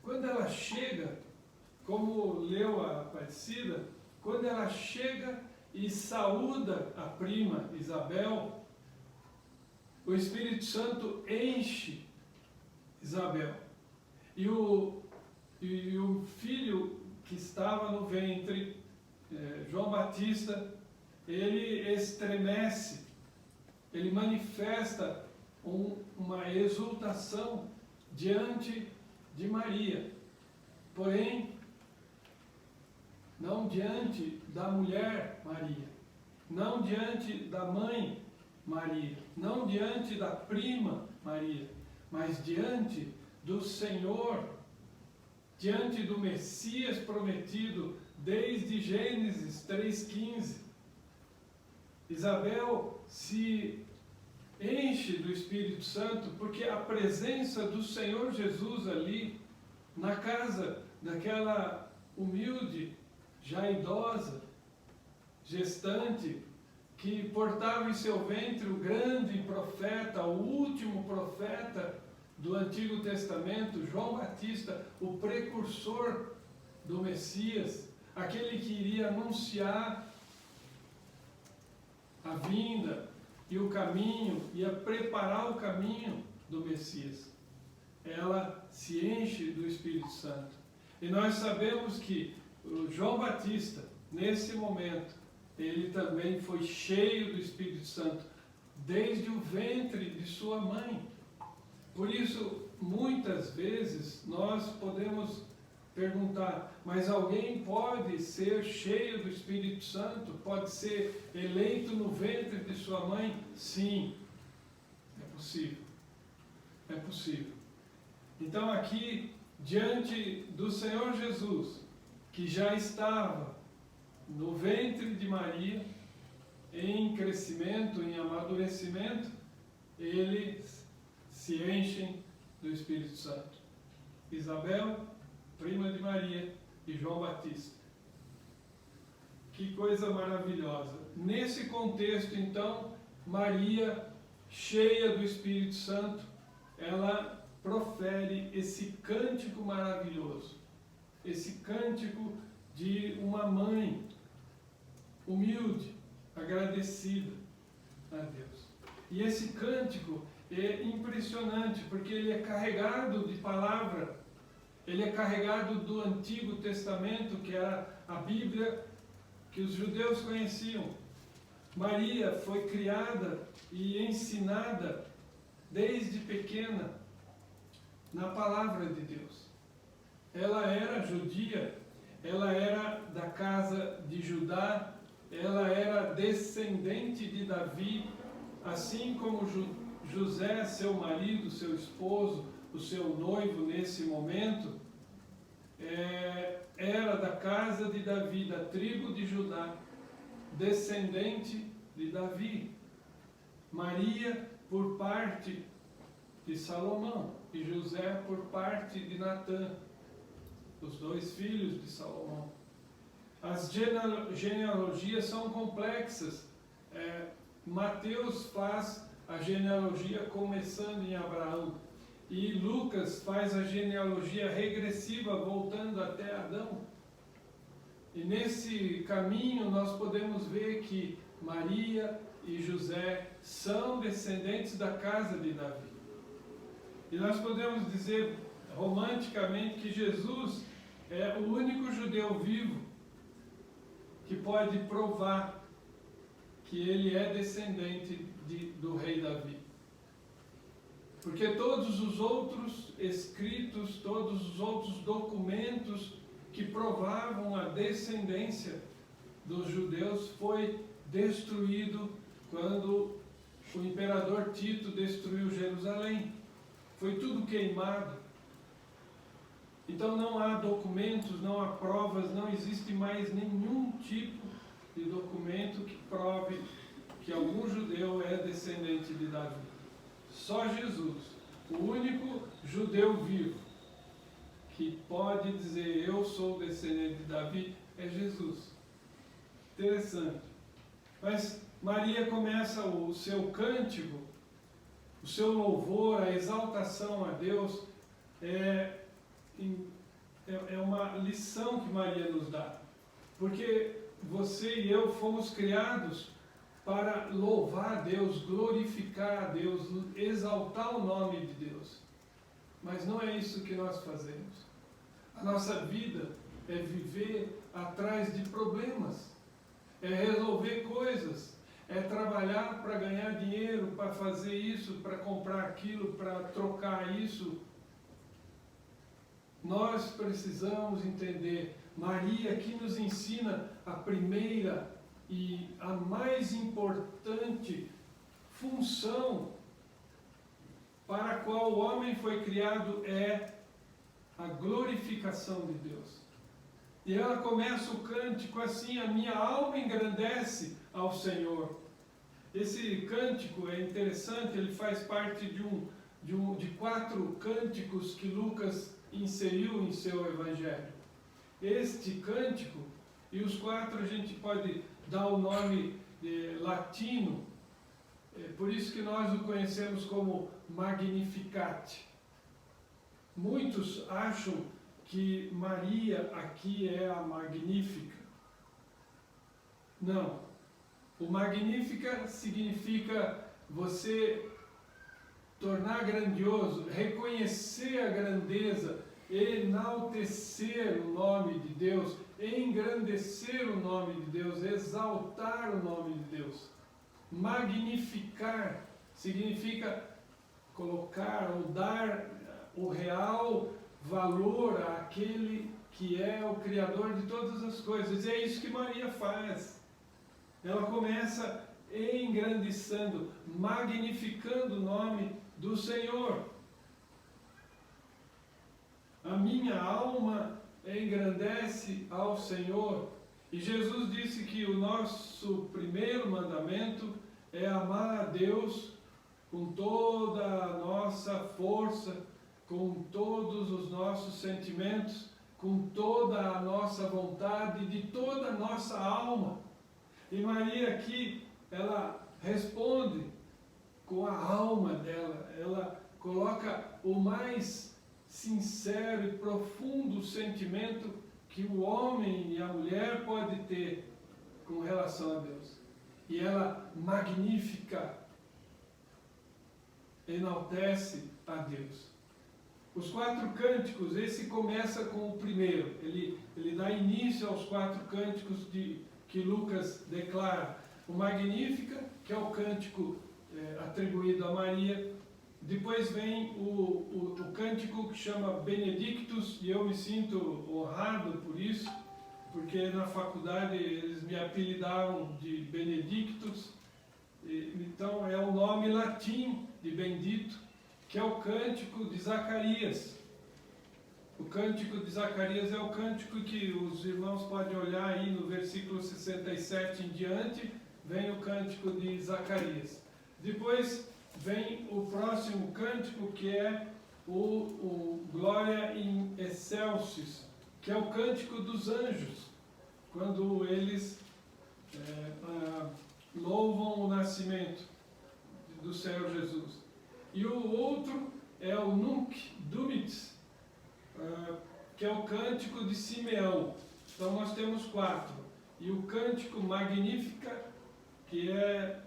quando ela chega, como leu a Aparecida, quando ela chega e saúda a prima Isabel, o Espírito Santo enche Isabel. E o filho que estava no ventre, João Batista, ele estremece, ele manifesta uma exultação diante de Maria. Porém, não diante da mulher Maria, não diante da mãe Maria, não diante da prima Maria, mas diante do Senhor, diante do Messias prometido desde Gênesis 3,15. Isabel se enche do Espírito Santo porque a presença do Senhor Jesus ali, na casa daquela humilde, já idosa, gestante, que portava em seu ventre o grande profeta, o último profeta do Antigo Testamento, João Batista, o precursor do Messias, aquele que iria anunciar a vinda e o caminho, ia preparar o caminho do Messias. Ela se enche do Espírito Santo. E nós sabemos que o João Batista, nesse momento, ele também foi cheio do Espírito Santo, desde o ventre de sua mãe. Por isso, muitas vezes, nós podemos perguntar, mas alguém pode ser cheio do Espírito Santo? Pode ser eleito no ventre de sua mãe? Sim, é possível. É possível. Então aqui, diante do Senhor Jesus, que já estava no ventre de Maria, em crescimento, em amadurecimento, eles se enchem do Espírito Santo. Isabel, prima de Maria, e João Batista. Que coisa maravilhosa. Nesse contexto, então, Maria, cheia do Espírito Santo, ela profere esse cântico maravilhoso, esse cântico de uma mãe humilde, agradecida a Deus. E esse cântico é impressionante, porque ele é carregado de palavra, ele é carregado do Antigo Testamento, que era a Bíblia que os judeus conheciam. Maria foi criada e ensinada desde pequena na palavra de Deus. Ela era judia, ela era da casa de Judá, ela era descendente de Davi, assim como José, seu marido, seu esposo, o seu noivo nesse momento, era da casa de Davi, da tribo de Judá, descendente de Davi. Maria por parte de Salomão e José por parte de Natã, os dois filhos de Salomão. As genealogias são complexas. Mateus faz a genealogia começando em Abraão, e Lucas faz a genealogia regressiva voltando até Adão. E nesse caminho nós podemos ver que Maria e José são descendentes da casa de Davi. E nós podemos dizer romanticamente que Jesus é o único judeu vivo que pode provar que ele é descendente do rei Davi. Porque todos os outros escritos, todos os outros documentos que provavam a descendência dos judeus foi destruído quando o imperador Tito destruiu Jerusalém. Foi tudo queimado. Então não há documentos, não há provas, não existe mais nenhum tipo de documento que prove que algum judeu é descendente de Davi. Só Jesus, o único judeu vivo que pode dizer eu sou descendente de Davi, é Jesus. Interessante. Mas Maria começa o seu cântico, o seu louvor, a exaltação a Deus, é uma lição que Maria nos dá. Porque você e eu fomos criados para louvar a Deus, glorificar a Deus, exaltar o nome de Deus. Mas não é isso que nós fazemos. A nossa vida é viver atrás de problemas, é resolver coisas, é trabalhar para ganhar dinheiro, para fazer isso, para comprar aquilo, para trocar isso. Nós precisamos entender. Maria aqui nos ensina a primeira e a mais importante função para a qual o homem foi criado, é a glorificação de Deus. E ela começa o cântico assim: a minha alma engrandece ao Senhor. Esse cântico é interessante, ele faz parte de 4 cânticos que Lucas inseriu em seu evangelho. Este cântico, e os 4 a gente pode dar o nome latino, por isso que nós o conhecemos como Magnificat. Muitos acham que Maria aqui é a Magnífica. Não. O Magnífica significa você tornar grandioso, reconhecer a grandeza, enaltecer o nome de Deus, engrandecer o nome de Deus, exaltar o nome de Deus. Magnificar significa colocar ou dar o real valor àquele que é o Criador de todas as coisas. E é isso que Maria faz. Ela começa engrandecendo, magnificando o nome do Senhor. A minha alma engrandece ao Senhor. E Jesus disse que o nosso primeiro mandamento é amar a Deus com toda a nossa força, com todos os nossos sentimentos, com toda a nossa vontade, de toda a nossa alma. E Maria aqui, ela responde com a alma dela, ela coloca o mais sincero e profundo sentimento que o homem e a mulher pode ter com relação a Deus. E ela magnifica, enaltece a Deus. Os 4 cânticos, esse começa com o primeiro, ele dá início aos 4 cânticos que Lucas declara. O Magnífica, que é o cântico atribuído a Maria. Depois vem o cântico que chama Benedictus, e eu me sinto honrado por isso, porque na faculdade eles me apelidavam de Benedictus. Então é o nome latim de bendito, que é o cântico de Zacarias. O cântico de Zacarias é o cântico que os irmãos podem olhar aí no versículo 67 em diante, vem o cântico de Zacarias. Depois vem o próximo cântico, que é o Glória in Excelsis, que é o cântico dos anjos, quando eles louvam o nascimento do Senhor Jesus. E o outro é o Nunc Dimittis, que é o cântico de Simeão. Então nós temos 4. E o cântico Magnífica, que é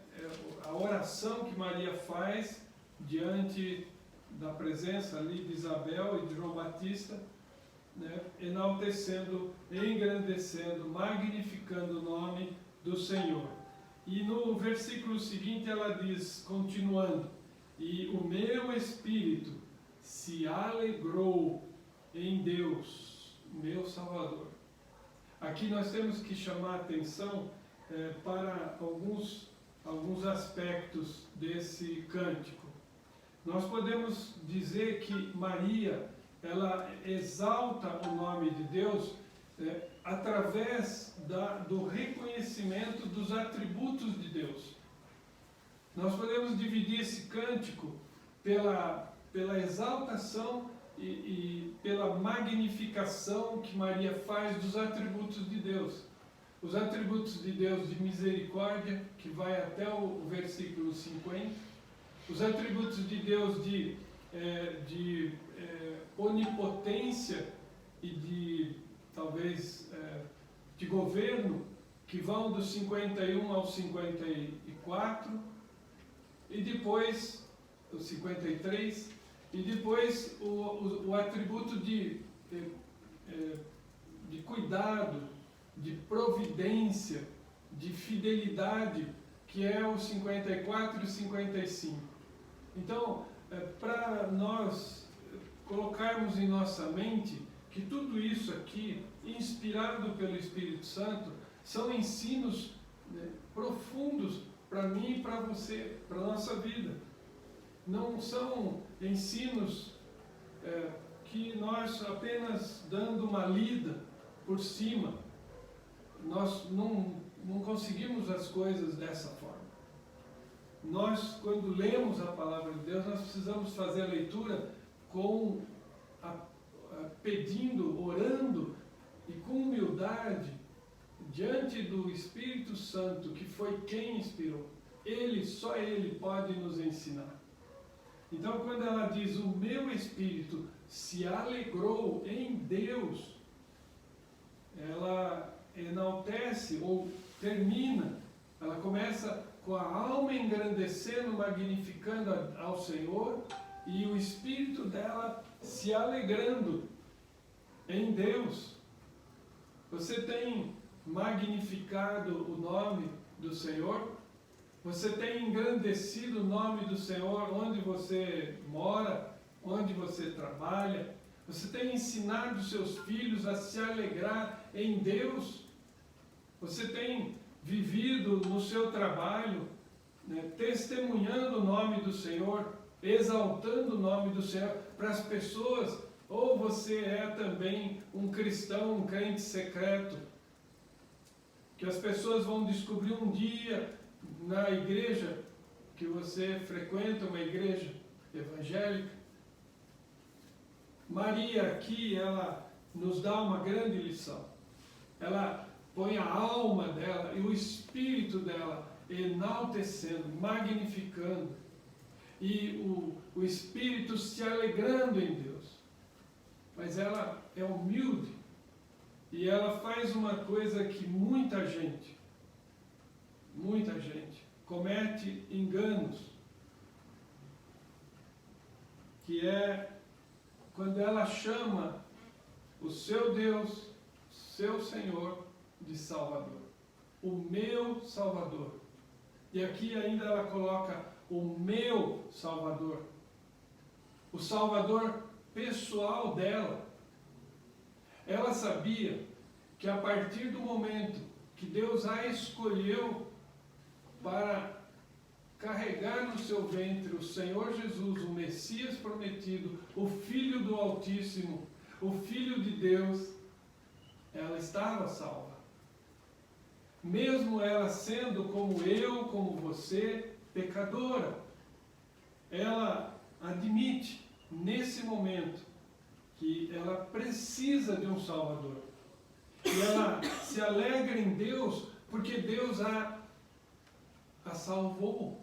a oração que Maria faz diante da presença ali de Isabel e de João Batista, né, enaltecendo, engrandecendo, magnificando o nome do Senhor. E no versículo seguinte ela diz, continuando: e o meu espírito se alegrou em Deus, meu Salvador. Aqui nós temos que chamar a atenção para alguns aspectos desse cântico. Nós podemos dizer que Maria, ela exalta o nome de Deus através do reconhecimento dos atributos de Deus. Nós podemos dividir esse cântico pela exaltação e pela magnificação que Maria faz dos atributos de Deus. os atributos de Deus de misericórdia, que vai até o versículo 50, os atributos de Deus de onipotência e de, talvez, de governo, que vão do 51 ao 54, e depois, o 53, e depois o atributo de cuidado, de providência, de fidelidade, que é o 54 e 55. Então, para nós colocarmos em nossa mente que tudo isso aqui, inspirado pelo Espírito Santo, são ensinos, né, profundos para mim e para você, para a nossa vida. Não são ensinos que nós apenas dando uma lida por cima, nós não conseguimos as coisas dessa forma. Nós, quando lemos a palavra de Deus, nós precisamos fazer a leitura pedindo, orando e com humildade diante do Espírito Santo, que foi quem inspirou. Só Ele pode nos ensinar. Então, quando ela diz, o meu espírito se alegrou em Deus, ela enaltece ou termina, ela começa com a alma engrandecendo, magnificando ao Senhor, e o espírito dela se alegrando em Deus. Você tem magnificado o nome do Senhor? Você tem engrandecido o nome do Senhor onde você mora, onde você trabalha? Você tem ensinado seus filhos a se alegrar em Deus? Você tem vivido no seu trabalho, né, testemunhando o nome do Senhor, exaltando o nome do Senhor para as pessoas? Ou você é também um cristão, um crente secreto, que as pessoas vão descobrir um dia na igreja que você frequenta, uma igreja evangélica? Maria aqui, ela nos dá uma grande lição. Ela põe a alma dela e o espírito dela enaltecendo, magnificando, e o espírito se alegrando em Deus. Mas ela é humilde, e ela faz uma coisa que muita gente comete enganos, que é quando ela chama o seu Deus, seu Senhor, de Salvador. O meu Salvador. E aqui ainda ela coloca o meu Salvador. O Salvador pessoal dela. Ela sabia que a partir do momento que Deus a escolheu para carregar no seu ventre o Senhor Jesus, o Messias prometido, o Filho do Altíssimo, o Filho de Deus, ela estava salva. Mesmo ela sendo como eu, como você, pecadora, ela admite nesse momento que ela precisa de um Salvador. E ela se alegra em Deus porque Deus a salvou.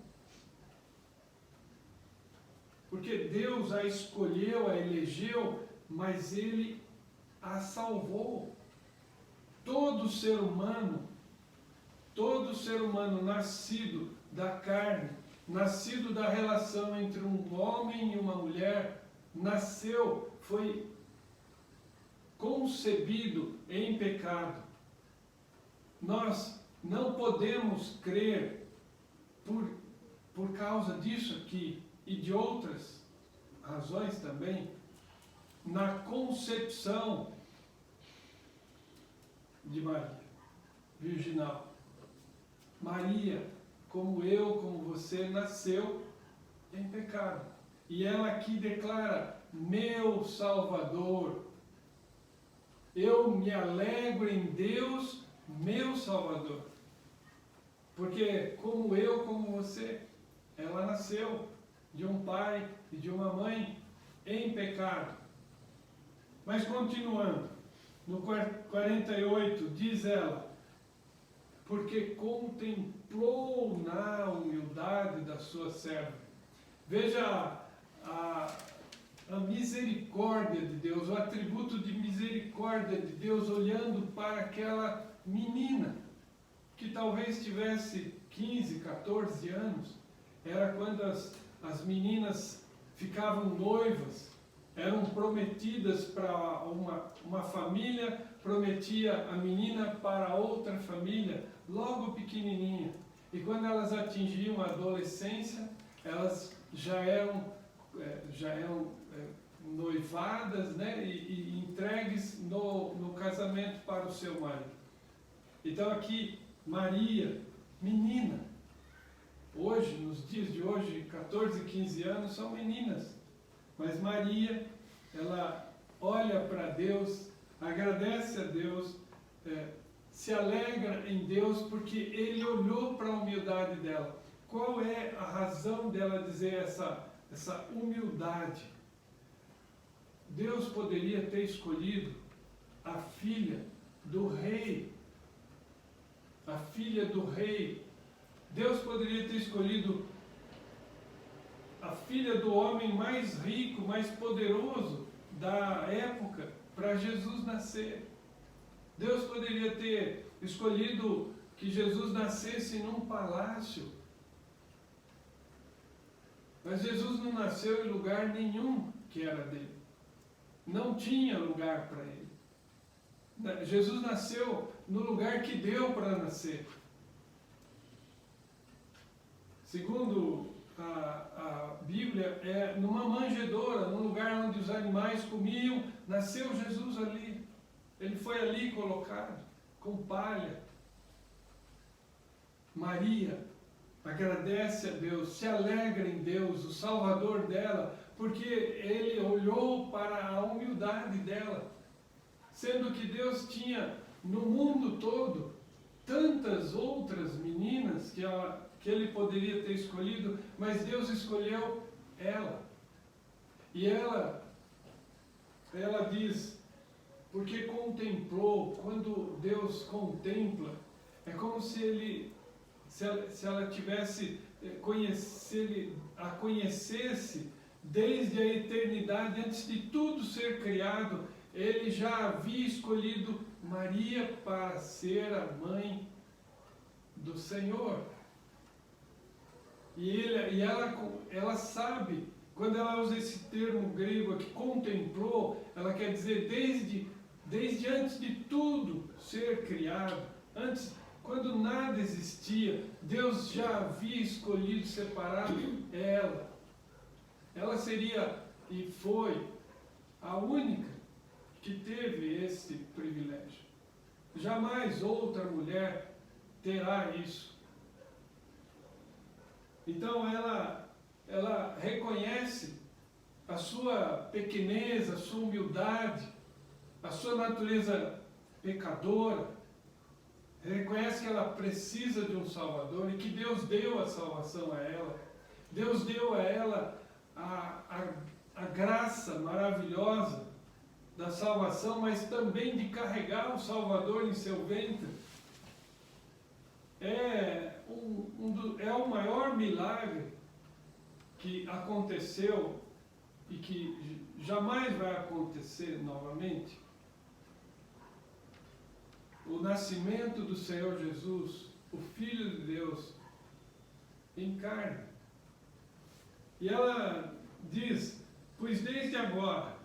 Porque Deus a escolheu, a elegeu, mas Ele a salvou. Todo ser humano nascido da carne, nascido da relação entre um homem e uma mulher, foi concebido em pecado. Nós não podemos crer por causa disso aqui e de outras razões também, na concepção de Maria, virginal. Maria, como eu, como você, nasceu em pecado. E ela aqui declara, meu Salvador. Eu me alegro em Deus, meu Salvador. Porque como eu, como você, ela nasceu de um pai e de uma mãe em pecado. Mas continuando, no 48 diz ela, porque contemplou na humildade da sua serva. Veja a misericórdia de Deus, o atributo de misericórdia de Deus olhando para aquela menina que talvez tivesse 15, 14 anos. Era quando as meninas ficavam noivas, eram prometidas para uma família, prometia a menina para outra família, logo pequenininha. E quando elas atingiam a adolescência, elas já eram noivadas, né, e entregues no casamento para o seu marido. Então aqui, Maria, menina, hoje, nos dias de hoje, 14, 15 anos são meninas, mas Maria, ela olha para Deus, agradece a Deus, se alegra em Deus porque Ele olhou para a humildade dela. Qual é a razão dela dizer essa humildade? Deus poderia ter escolhido a filha do rei. A filha do rei. Deus poderia ter escolhido a filha do homem mais rico, mais poderoso da época para Jesus nascer. Deus poderia ter escolhido que Jesus nascesse num palácio. Mas Jesus não nasceu em lugar nenhum que era dele. Não tinha lugar para ele. Jesus nasceu no lugar que deu para nascer. Segundo a Bíblia, é numa manjedoura, num lugar onde os animais comiam, nasceu Jesus ali. Ele foi ali colocado, com palha. Maria agradece a Deus, se alegra em Deus, o Salvador dela, porque Ele olhou para a humildade dela. Sendo que Deus tinha no mundo todo tantas outras meninas que Ele poderia ter escolhido, mas Deus escolheu ela. E ela diz, porque contemplou, quando Deus contempla, é como se ela tivesse, a conhecesse desde a eternidade, antes de tudo ser criado. Ele já havia escolhido Maria para ser a mãe do Senhor. E ela sabe, quando ela usa esse termo grego aqui, contemplou, ela quer dizer desde antes de tudo ser criado, antes, quando nada existia, Deus já havia escolhido, separado ela. Ela seria e foi a única que teve esse privilégio. Jamais outra mulher terá isso. Então ela reconhece a sua pequenez, a sua humildade, a sua natureza pecadora, reconhece que ela precisa de um Salvador e que Deus deu a salvação a ela. Deus deu a ela a graça maravilhosa da salvação, mas também de carregar o Salvador em seu ventre. É o maior milagre que aconteceu e que jamais vai acontecer novamente. O nascimento do Senhor Jesus, o Filho de Deus, em carne. E ela diz, pois desde agora,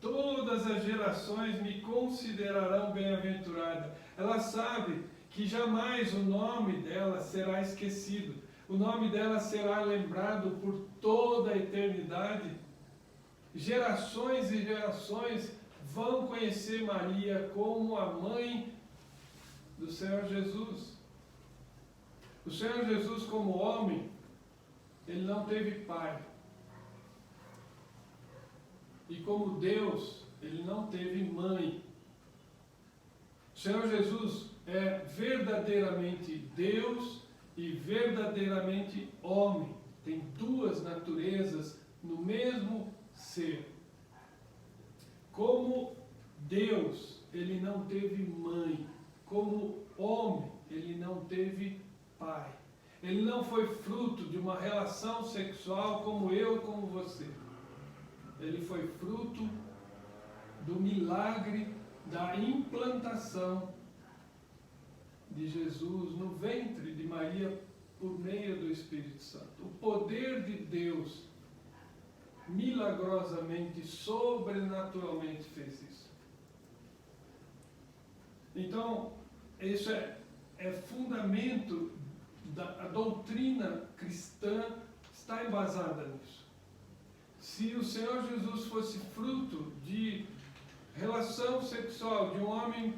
todas as gerações me considerarão bem-aventurada. Ela sabe que jamais o nome dela será esquecido. O nome dela será lembrado por toda a eternidade. Gerações e gerações vão conhecer Maria como a mãe do Senhor Jesus. O Senhor Jesus, como homem, ele não teve pai. E como Deus, ele não teve mãe. O Senhor Jesus é verdadeiramente Deus e verdadeiramente homem. Tem duas naturezas no mesmo ser. Como Deus, ele não teve mãe. como homem, ele não teve pai. Ele não foi fruto de uma relação sexual como eu, como você. Ele foi fruto do milagre da implantação de Jesus no ventre de Maria por meio do Espírito Santo. O poder de Deus milagrosamente, sobrenaturalmente fez isso. Então, isso é fundamento a doutrina cristã está embasada nisso. Se o Senhor Jesus fosse fruto de relação sexual de um homem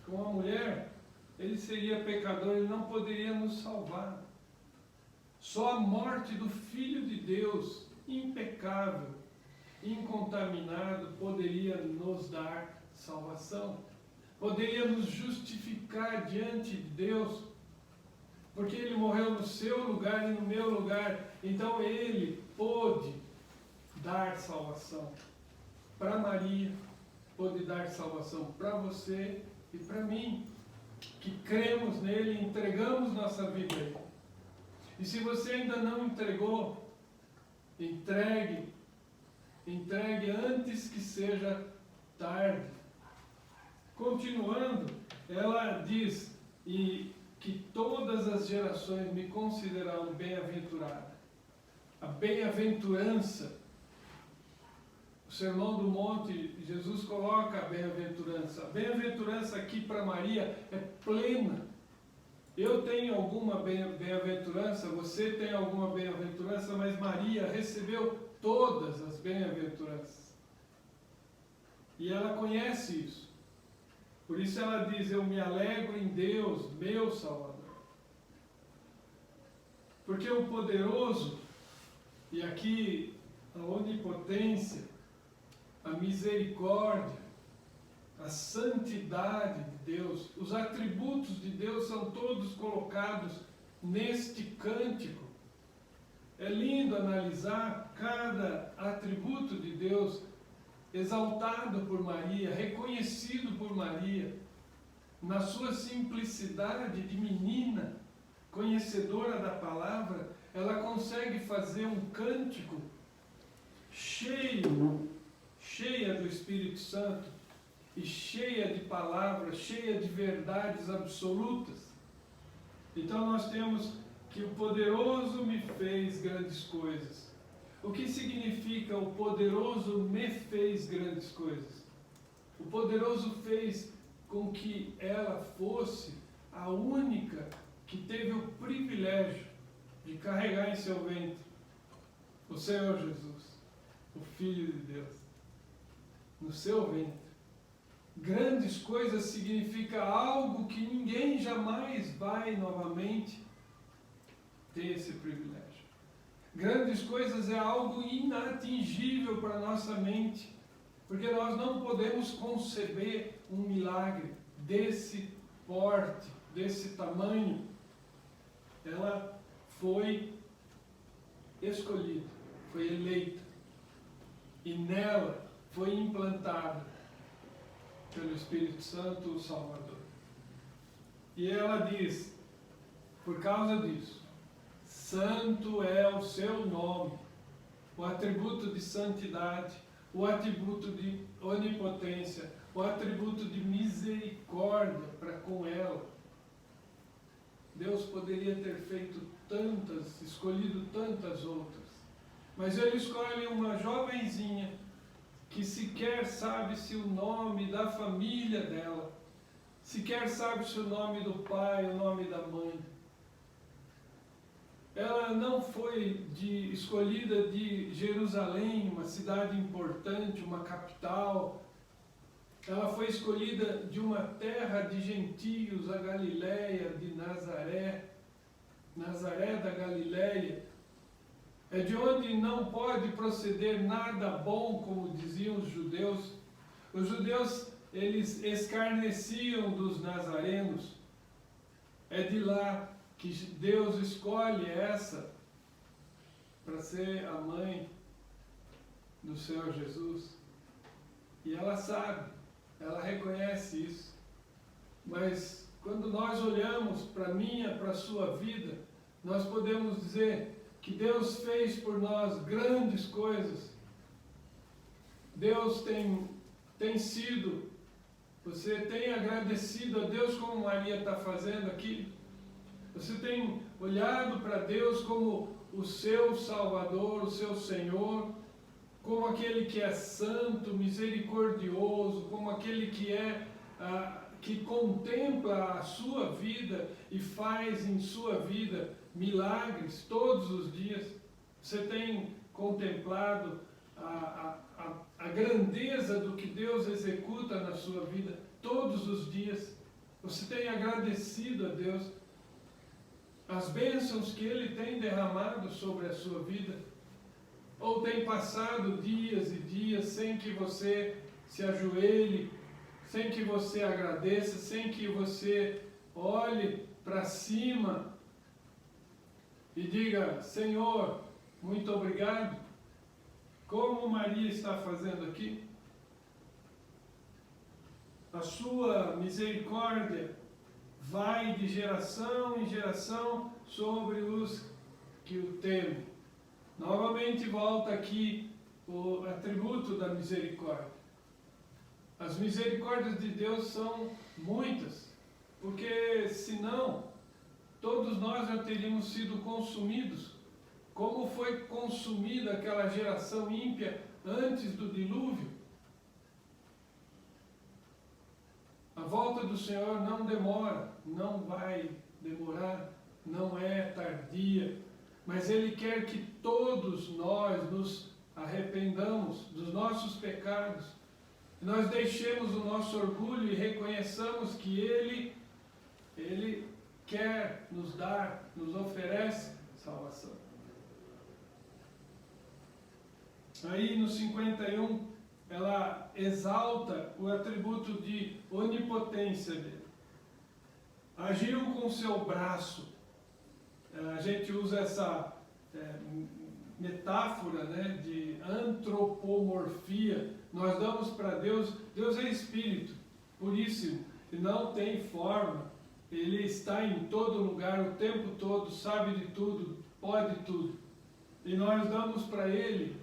com uma mulher, ele seria pecador, ele não poderia nos salvar. Só a morte do Filho de Deus, impecável, incontaminado, poderia nos dar salvação. Poderia nos justificar diante de Deus, porque ele morreu no seu lugar e no meu lugar. Então ele pôde dar salvação para Maria, pôde dar salvação para você e para mim, que cremos nele e entregamos nossa vida a ele. E se você ainda não entregou, entregue antes que seja tarde. Continuando, ela diz, e que todas as gerações me considerarão bem-aventurada. A bem-aventurança, o Sermão do Monte, Jesus coloca a bem-aventurança. A bem-aventurança aqui para Maria é plena. Eu tenho alguma bem-aventurança, você tem alguma bem-aventurança, mas Maria recebeu todas as bem-aventuranças. E ela conhece isso. Por isso ela diz, eu me alegro em Deus, meu Salvador. Porque o poderoso, e aqui a onipotência, a misericórdia, a santidade de Deus, os atributos de Deus são todos colocados neste cântico. É lindo analisar cada atributo de Deus exaltado por Maria, reconhecido por Maria, na sua simplicidade de menina, conhecedora da palavra, ela consegue fazer um cântico cheia do Espírito Santo e cheia de palavras, cheia de verdades absolutas. Então nós temos que o poderoso me fez grandes coisas. O que significa o poderoso me fez grandes coisas? O poderoso fez com que ela fosse a única que teve o privilégio de carregar em seu ventre o Senhor Jesus, o Filho de Deus, no seu ventre. Grandes coisas significa algo que ninguém jamais vai novamente ter esse privilégio. Grandes coisas é algo inatingível para a nossa mente, porque nós não podemos conceber um milagre desse porte, desse tamanho. Ela foi escolhida, foi eleita, e nela foi implantada pelo Espírito Santo, o Salvador. E ela diz, por causa disso, santo é o seu nome, o atributo de santidade, o atributo de onipotência, o atributo de misericórdia para com ela. Deus poderia ter feito tantas, escolhido tantas outras, mas ele escolhe uma jovenzinha que sequer sabe se o nome da família dela, sequer sabe se o nome do pai, o nome da mãe. Ela não foi escolhida de Jerusalém, uma cidade importante, uma capital. Ela foi escolhida de uma terra de gentios, a Galileia, de Nazaré, Nazaré da Galileia. É de onde não pode proceder nada bom, como diziam os judeus. Os judeus, eles escarneciam dos nazarenos. É de lá que Deus escolhe essa para ser a mãe do Senhor Jesus. E ela sabe, ela reconhece isso. Mas quando nós olhamos para a minha, para a sua vida, nós podemos dizer que Deus fez por nós grandes coisas. Deus tem sido, você tem agradecido a Deus como Maria está fazendo aqui? Você tem olhado para Deus como o seu Salvador, o seu Senhor, como aquele que é santo, misericordioso, como aquele que contempla a sua vida e faz em sua vida milagres todos os dias? Você tem contemplado a grandeza do que Deus executa na sua vida todos os dias? Você tem agradecido a Deus as bênçãos que Ele tem derramado sobre a sua vida? Ou tem passado dias e dias sem que você se ajoelhe, sem que você agradeça, sem que você olhe para cima e diga: Senhor, muito obrigado, como Maria está fazendo aqui? A sua misericórdia vai de geração em geração sobre os que o temem. Novamente volta aqui o atributo da misericórdia. As misericórdias de Deus são muitas, porque senão todos nós já teríamos sido consumidos, como foi consumida aquela geração ímpia antes do dilúvio. A volta do Senhor não demora, não vai demorar, não é tardia, mas Ele quer que todos nós nos arrependamos dos nossos pecados, nós deixemos o nosso orgulho e reconheçamos que Ele quer nos dar, nos oferece salvação. Aí no 51, ela exalta o atributo de onipotência dele. Agiu com seu braço. A gente usa essa metáfora, né, de antropomorfia. Nós damos para Deus, Deus é espírito, puríssimo, e não tem forma. Ele está em todo lugar, o tempo todo, sabe de tudo, pode tudo. E nós damos para Ele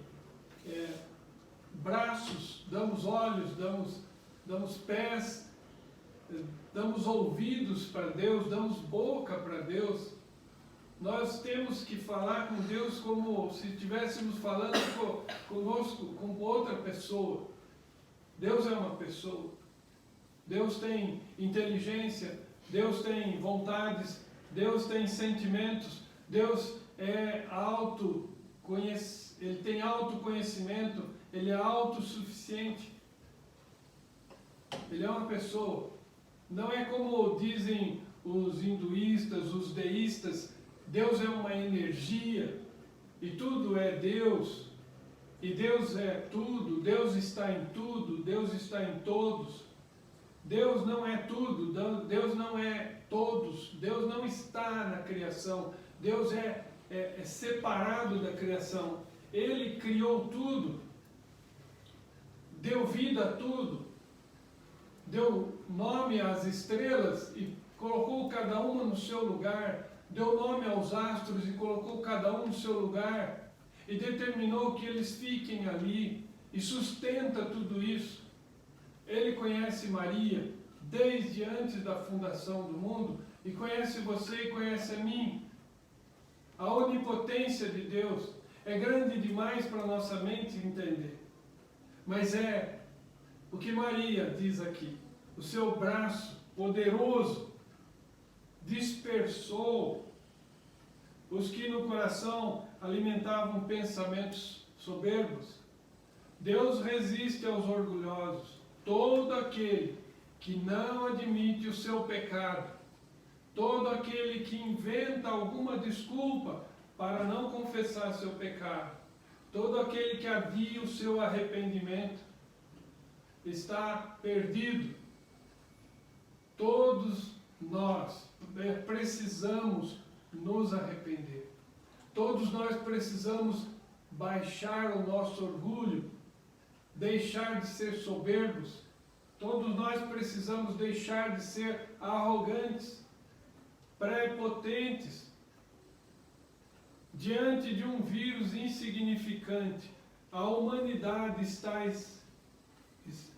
braços, damos olhos, damos pés, damos ouvidos para Deus, damos boca para Deus. Nós temos que falar com Deus como se estivéssemos falando conosco, com outra pessoa. Deus é uma pessoa. Deus tem inteligência, Deus tem vontades, Deus tem sentimentos, Deus é Ele tem autoconhecimento, Ele é autossuficiente. Ele é uma pessoa. Não é como dizem os hinduístas, os deístas, Deus é uma energia e tudo é Deus. E Deus é tudo, Deus está em tudo, Deus está em todos. Deus não é tudo, Deus não é todos, Deus não está na criação, Deus é separado da criação. Ele criou tudo, deu vida a tudo, deu nome às estrelas e colocou cada uma no seu lugar, deu nome aos astros e colocou cada um no seu lugar, e determinou que eles fiquem ali, e sustenta tudo isso. Ele conhece Maria desde antes da fundação do mundo, e conhece você e conhece a mim. A onipotência de Deus é grande demais para a nossa mente entender. Mas é o que Maria diz aqui. O seu braço poderoso dispersou os que no coração alimentavam pensamentos soberbos. Deus resiste aos orgulhosos. Todo aquele que não admite o seu pecado, todo aquele que inventa alguma desculpa para não confessar seu pecado, todo aquele que adia o seu arrependimento, está perdido. Todos nós precisamos nos arrepender. Todos nós precisamos baixar o nosso orgulho, deixar de ser soberbos, Todos nós precisamos deixar de ser arrogantes, prepotentes, diante de um vírus insignificante. A humanidade está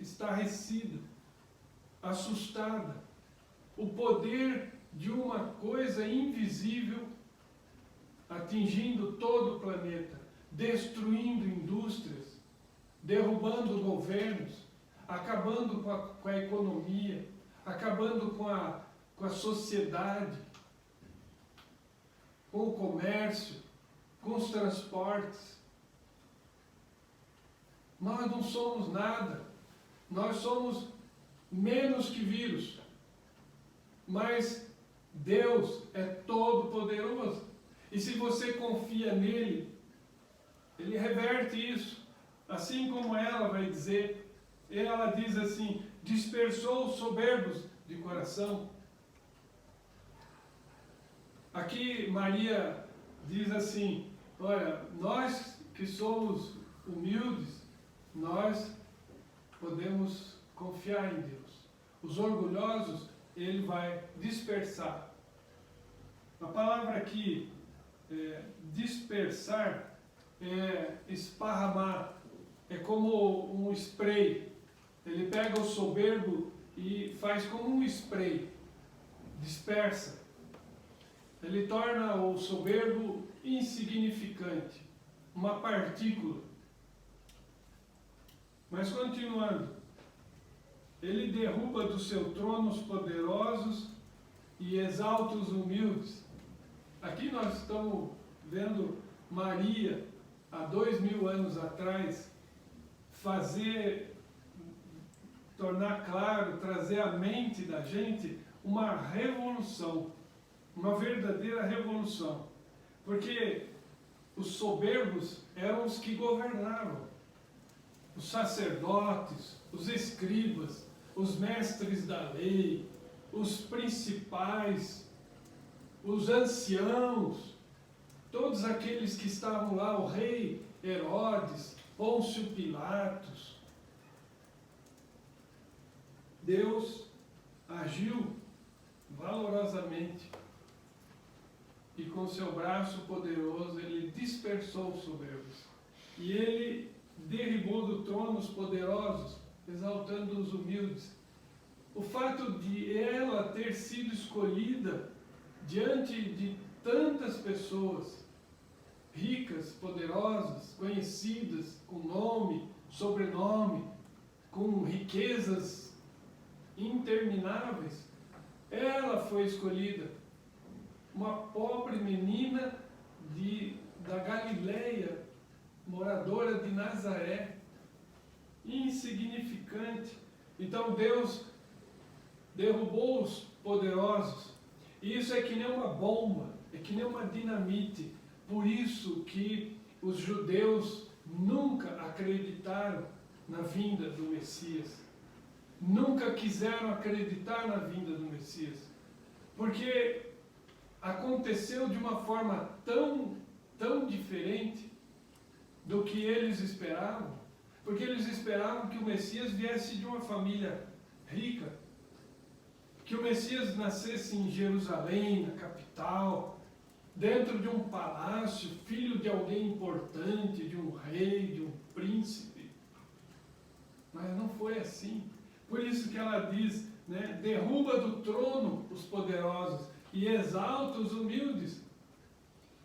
estarrecida, assustada. O poder de uma coisa invisível atingindo todo o planeta, destruindo indústrias, derrubando governos, acabando com a economia, acabando com a sociedade, com o comércio, com os transportes. Nós não somos nada, nós somos menos que vírus, mas Deus é todo poderoso, e se você confia nele, ele reverte isso, assim como ela vai dizer. Ela diz assim: dispersou os soberbos de coração. Aqui Maria diz assim: olha, nós que somos humildes, nós podemos confiar em Deus. Os orgulhosos, ele vai dispersar. A palavra aqui, dispersar, é esparramar, é como um spray. Ele pega o soberbo e faz como um spray, dispersa. Ele torna o soberbo insignificante, uma partícula. Mas continuando, ele derruba do seu trono os poderosos e exalta os humildes. Aqui nós estamos vendo Maria, há 2000 anos atrás, tornar claro, trazer à mente da gente uma revolução, uma verdadeira revolução. Porque os soberbos eram os que governavam, os sacerdotes, os escribas, os mestres da lei, os principais, os anciãos, todos aqueles que estavam lá, o rei Herodes, Pôncio Pilatos. Deus agiu valorosamente e com seu braço poderoso ele dispersou os soberbos e ele derribou do trono os poderosos, exaltando os humildes. O fato de ela ter sido escolhida diante de tantas pessoas ricas, poderosas, conhecidas, com nome, sobrenome, com riquezas intermináveis, ela foi escolhida, uma pobre menina da Galileia, moradora de Nazaré, insignificante. Então Deus derrubou os poderosos. E isso é que nem uma bomba, é que nem uma dinamite. Por isso que os judeus nunca acreditaram na vinda do Messias. Nunca quiseram acreditar na vinda do Messias. Porque aconteceu de uma forma tão diferente do que eles esperavam. Porque eles esperavam que o Messias viesse de uma família rica, que o Messias nascesse em Jerusalém, na capital, dentro de um palácio, filho de alguém importante, de um rei, de um príncipe. Mas não foi assim. Por isso que ela diz, né, derruba do trono os poderosos e exalta os humildes.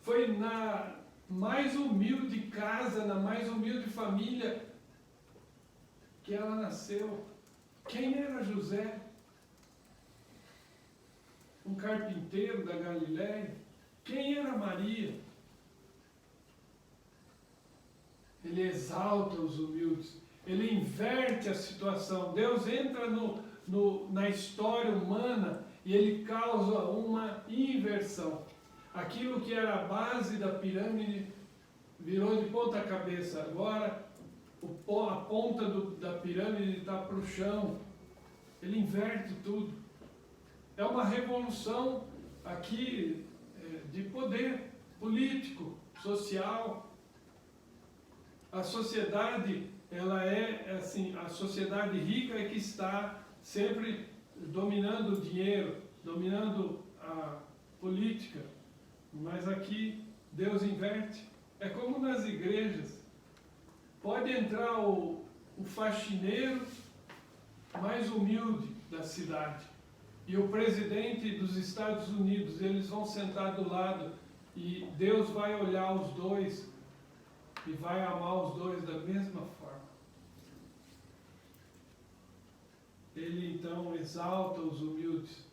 Foi na mais humilde casa, na mais humilde família que ela nasceu. Quem era José? Um carpinteiro da Galileia. Quem era Maria? Ele exalta os humildes. Ele inverte a situação. Deus entra na história humana e ele causa uma inversão. Aquilo que era a base da pirâmide virou de ponta cabeça. Agora a ponta da pirâmide está para o chão. Ele inverte tudo. É uma revolução aqui de poder político, social. A sociedade ela é assim, a sociedade rica é que está sempre dominando o dinheiro, dominando a política, mas aqui Deus inverte. É como nas igrejas, pode entrar o faxineiro mais humilde da cidade e o presidente dos Estados Unidos, eles vão sentar do lado e Deus vai olhar os dois e vai amar os dois da mesma forma. Ele então exalta os humildes.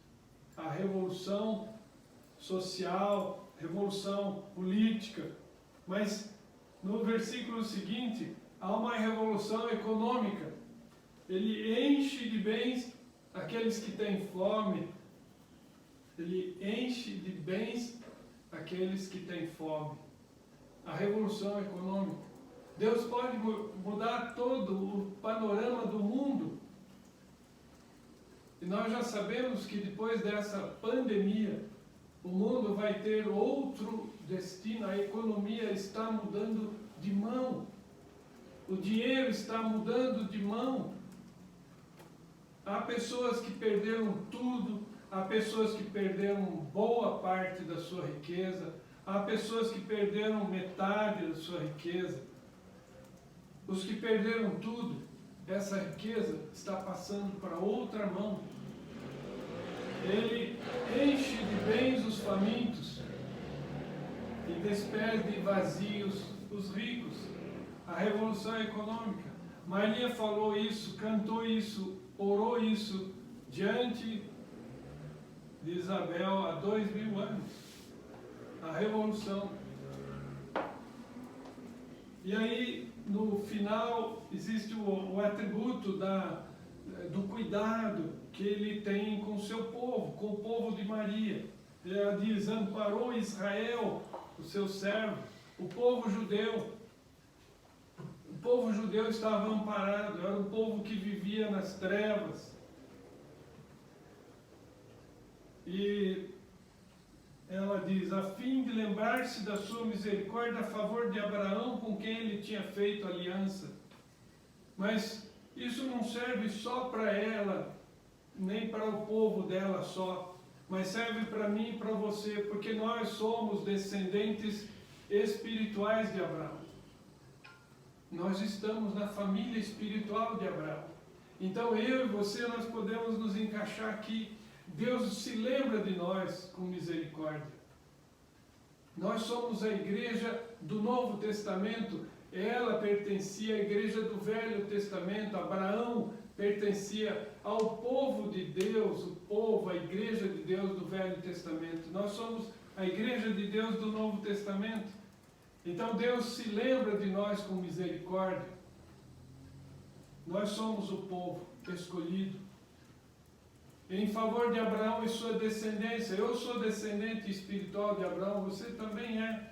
A revolução social, revolução política, mas no versículo seguinte há uma revolução econômica. Ele enche de bens aqueles que têm fome. Ele enche de bens aqueles que têm fome. A revolução econômica. Deus pode mudar todo o panorama do mundo. E nós já sabemos que depois dessa pandemia, o mundo vai ter outro destino. A economia está mudando de mão. O dinheiro está mudando de mão. Há pessoas que perderam tudo, há pessoas que perderam boa parte da sua riqueza, há pessoas que perderam metade da sua riqueza. Os que perderam tudo, essa riqueza está passando para outra mão. Ele enche de bens os famintos e despede vazios os ricos. A revolução econômica. Maria falou isso, cantou isso, orou isso diante de Isabel há 2000 anos. A revolução. E aí, no final, existe o atributo do cuidado que ele tem com o seu povo, com o povo de Maria. Ela diz, amparou Israel, o seu servo, o povo judeu. O povo judeu estava amparado, era um povo que vivia nas trevas. E ela diz, a fim de lembrar-se da sua misericórdia a favor de Abraão, com quem ele tinha feito aliança. Mas isso não serve só para ela, nem para o povo dela só, mas serve para mim e para você, porque nós somos descendentes espirituais de Abraão. Nós estamos na família espiritual de Abraão. Então eu e você, nós podemos nos encaixar aqui. Deus se lembra de nós com misericórdia. Nós somos a igreja do Novo Testamento. Ela pertencia à igreja do Velho Testamento. Abraão pertencia ao povo de Deus, o povo, a igreja de Deus do Velho Testamento. Nós somos a igreja de Deus do Novo Testamento. Então Deus se lembra de nós com misericórdia. Nós somos o povo escolhido. Em favor de Abraão e sua descendência. Eu sou descendente espiritual de Abraão, você também é.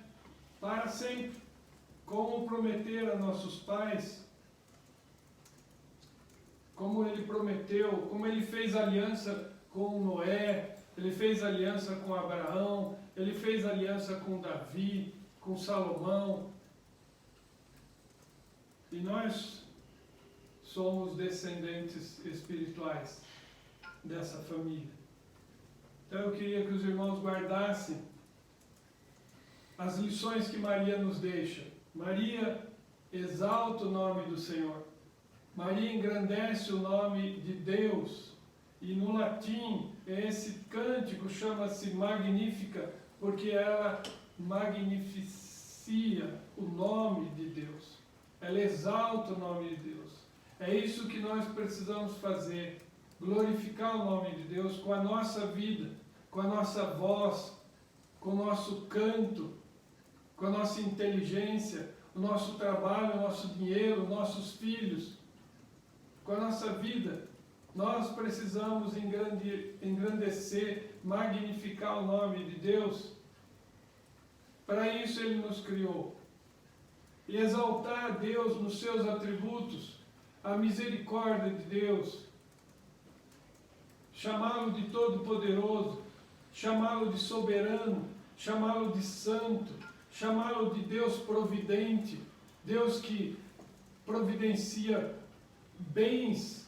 Para sempre. Como prometer a nossos pais. Como ele prometeu, como ele fez aliança com Noé, ele fez aliança com Abraão, ele fez aliança com Davi, com Salomão. E nós somos descendentes espirituais dessa família. Então eu queria que os irmãos guardassem as lições que Maria nos deixa. Maria exalta o nome do Senhor. Maria engrandece o nome de Deus. E no latim, esse cântico chama-se Magnífica, porque ela magnificia o nome de Deus. Ela exalta o nome de Deus. É isso que nós precisamos fazer. Glorificar o nome de Deus com a nossa vida, com a nossa voz, com o nosso canto, com a nossa inteligência, o nosso trabalho, o nosso dinheiro, nossos filhos, com a nossa vida. Nós precisamos engrandecer, magnificar o nome de Deus. Para isso Ele nos criou. E exaltar a Deus nos seus atributos, a misericórdia de Deus, chamá-lo de todo-poderoso, chamá-lo de soberano, chamá-lo de santo, chamá-lo de Deus providente, Deus que providencia bens,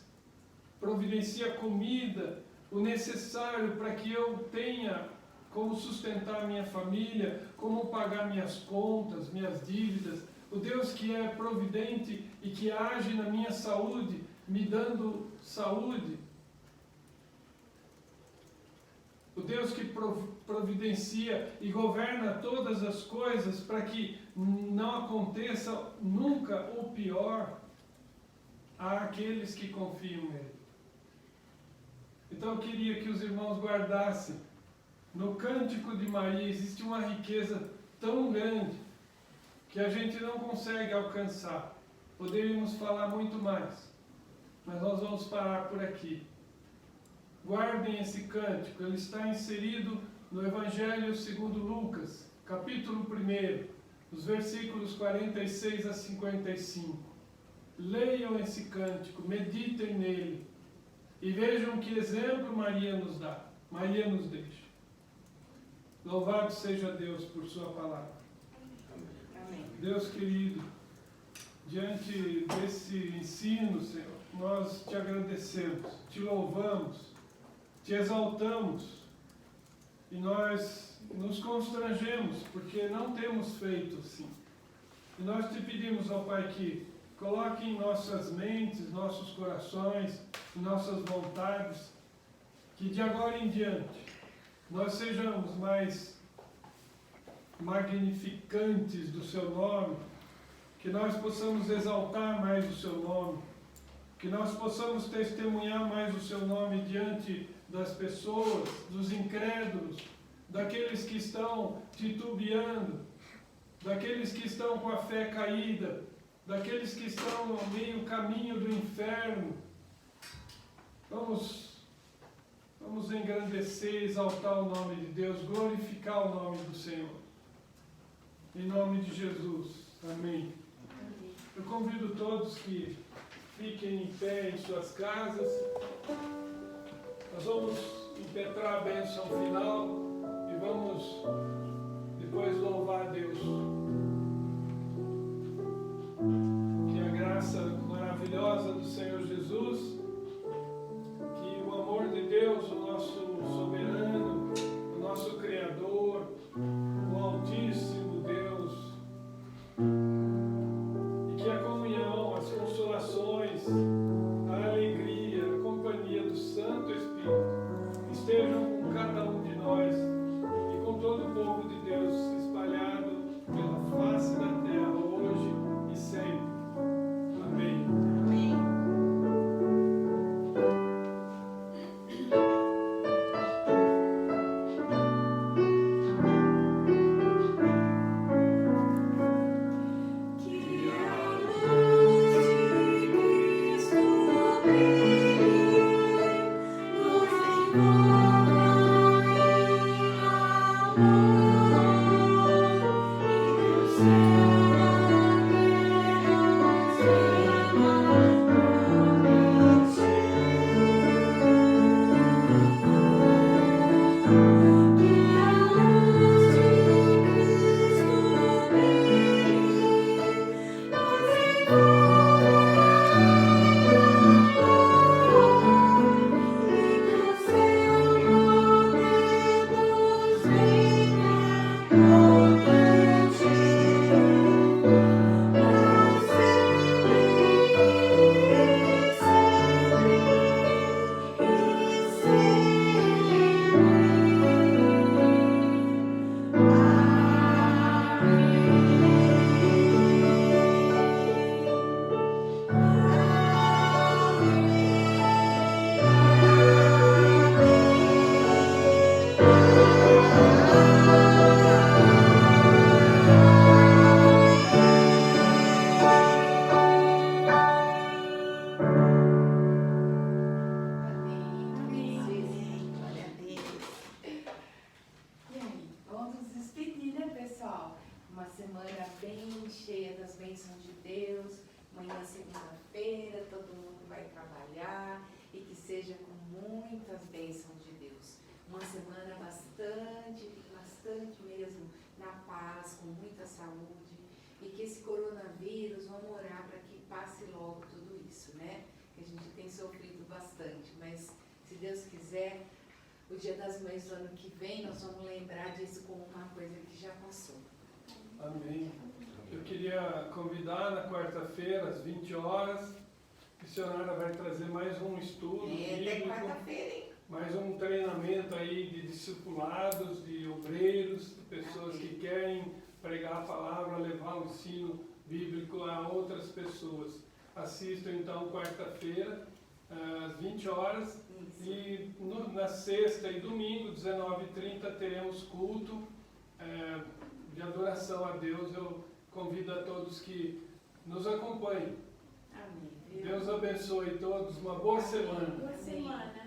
providencia comida, o necessário para que eu tenha como sustentar minha família, como pagar minhas contas, minhas dívidas. O Deus que é providente e que age na minha saúde, me dando saúde. O Deus que providencia e governa todas as coisas para que não aconteça nunca o pior àqueles que confiam nele. Então eu queria que os irmãos guardassem. No Cântico de Maria existe uma riqueza tão grande que a gente não consegue alcançar. Poderíamos falar muito mais, mas nós vamos parar por aqui. Guardem esse cântico, ele está inserido no Evangelho segundo Lucas, capítulo 1, os versículos 46 a 55. Leiam esse cântico, meditem nele e vejam que exemplo Maria nos dá, Maria nos deixa. Louvado seja Deus por sua palavra. Amém. Deus querido, diante desse ensino, Senhor, nós te agradecemos, te louvamos, te exaltamos e nós nos constrangemos porque não temos feito assim. E nós te pedimos, ó Pai, que coloque em nossas mentes, nossos corações, nossas vontades, que de agora em diante nós sejamos mais magnificantes do seu nome, que nós possamos exaltar mais o seu nome, que nós possamos testemunhar mais o seu nome diante das pessoas, dos incrédulos, daqueles que estão titubeando, daqueles que estão com a fé caída, daqueles que estão no meio caminho do inferno. Vamos engrandecer, exaltar o nome de Deus, glorificar o nome do Senhor. Em nome de Jesus. Amém. Eu convido todos que fiquem em pé em suas casas. Nós vamos impetrar a bênção final e vamos depois louvar a Deus. Que a graça maravilhosa do Senhor Jesus, que o amor de Deus, o nosso soberano, o nosso Criador, o Altíssimo Deus, e que a comunhão, as consolações, a alegria, a companhia do Santo Espírito estejam com cada um de nós e com todo o povo de Deus espalhado pela face da terra, hoje e sempre. Amém. Amém. Que a luz de Cristo brilhe, nos envolva em amor, e do céu seja com muitas bênçãos de Deus. Uma semana bastante mesmo na paz, com muita saúde. E que esse coronavírus, vamos orar para que passe logo tudo isso, né? Que a gente tem sofrido bastante, mas se Deus quiser, o Dia das Mães do ano que vem, nós vamos lembrar disso como uma coisa que já passou. Amém. Eu queria convidar na quarta-feira, às 20 horas, a missionária vai trazer mais um estudo Até bíblico, quarta-feira, hein? mais um treinamento aí de discipulados, de obreiros, de pessoas que querem pregar a palavra, levar o ensino bíblico a outras pessoas. Assistam então quarta-feira, às 20 horas, Isso. e na sexta e domingo, 19h30, teremos culto de adoração a Deus. Eu convido a todos que nos acompanhem. Amém. Viu? Deus abençoe todos, uma boa semana. Boa semana.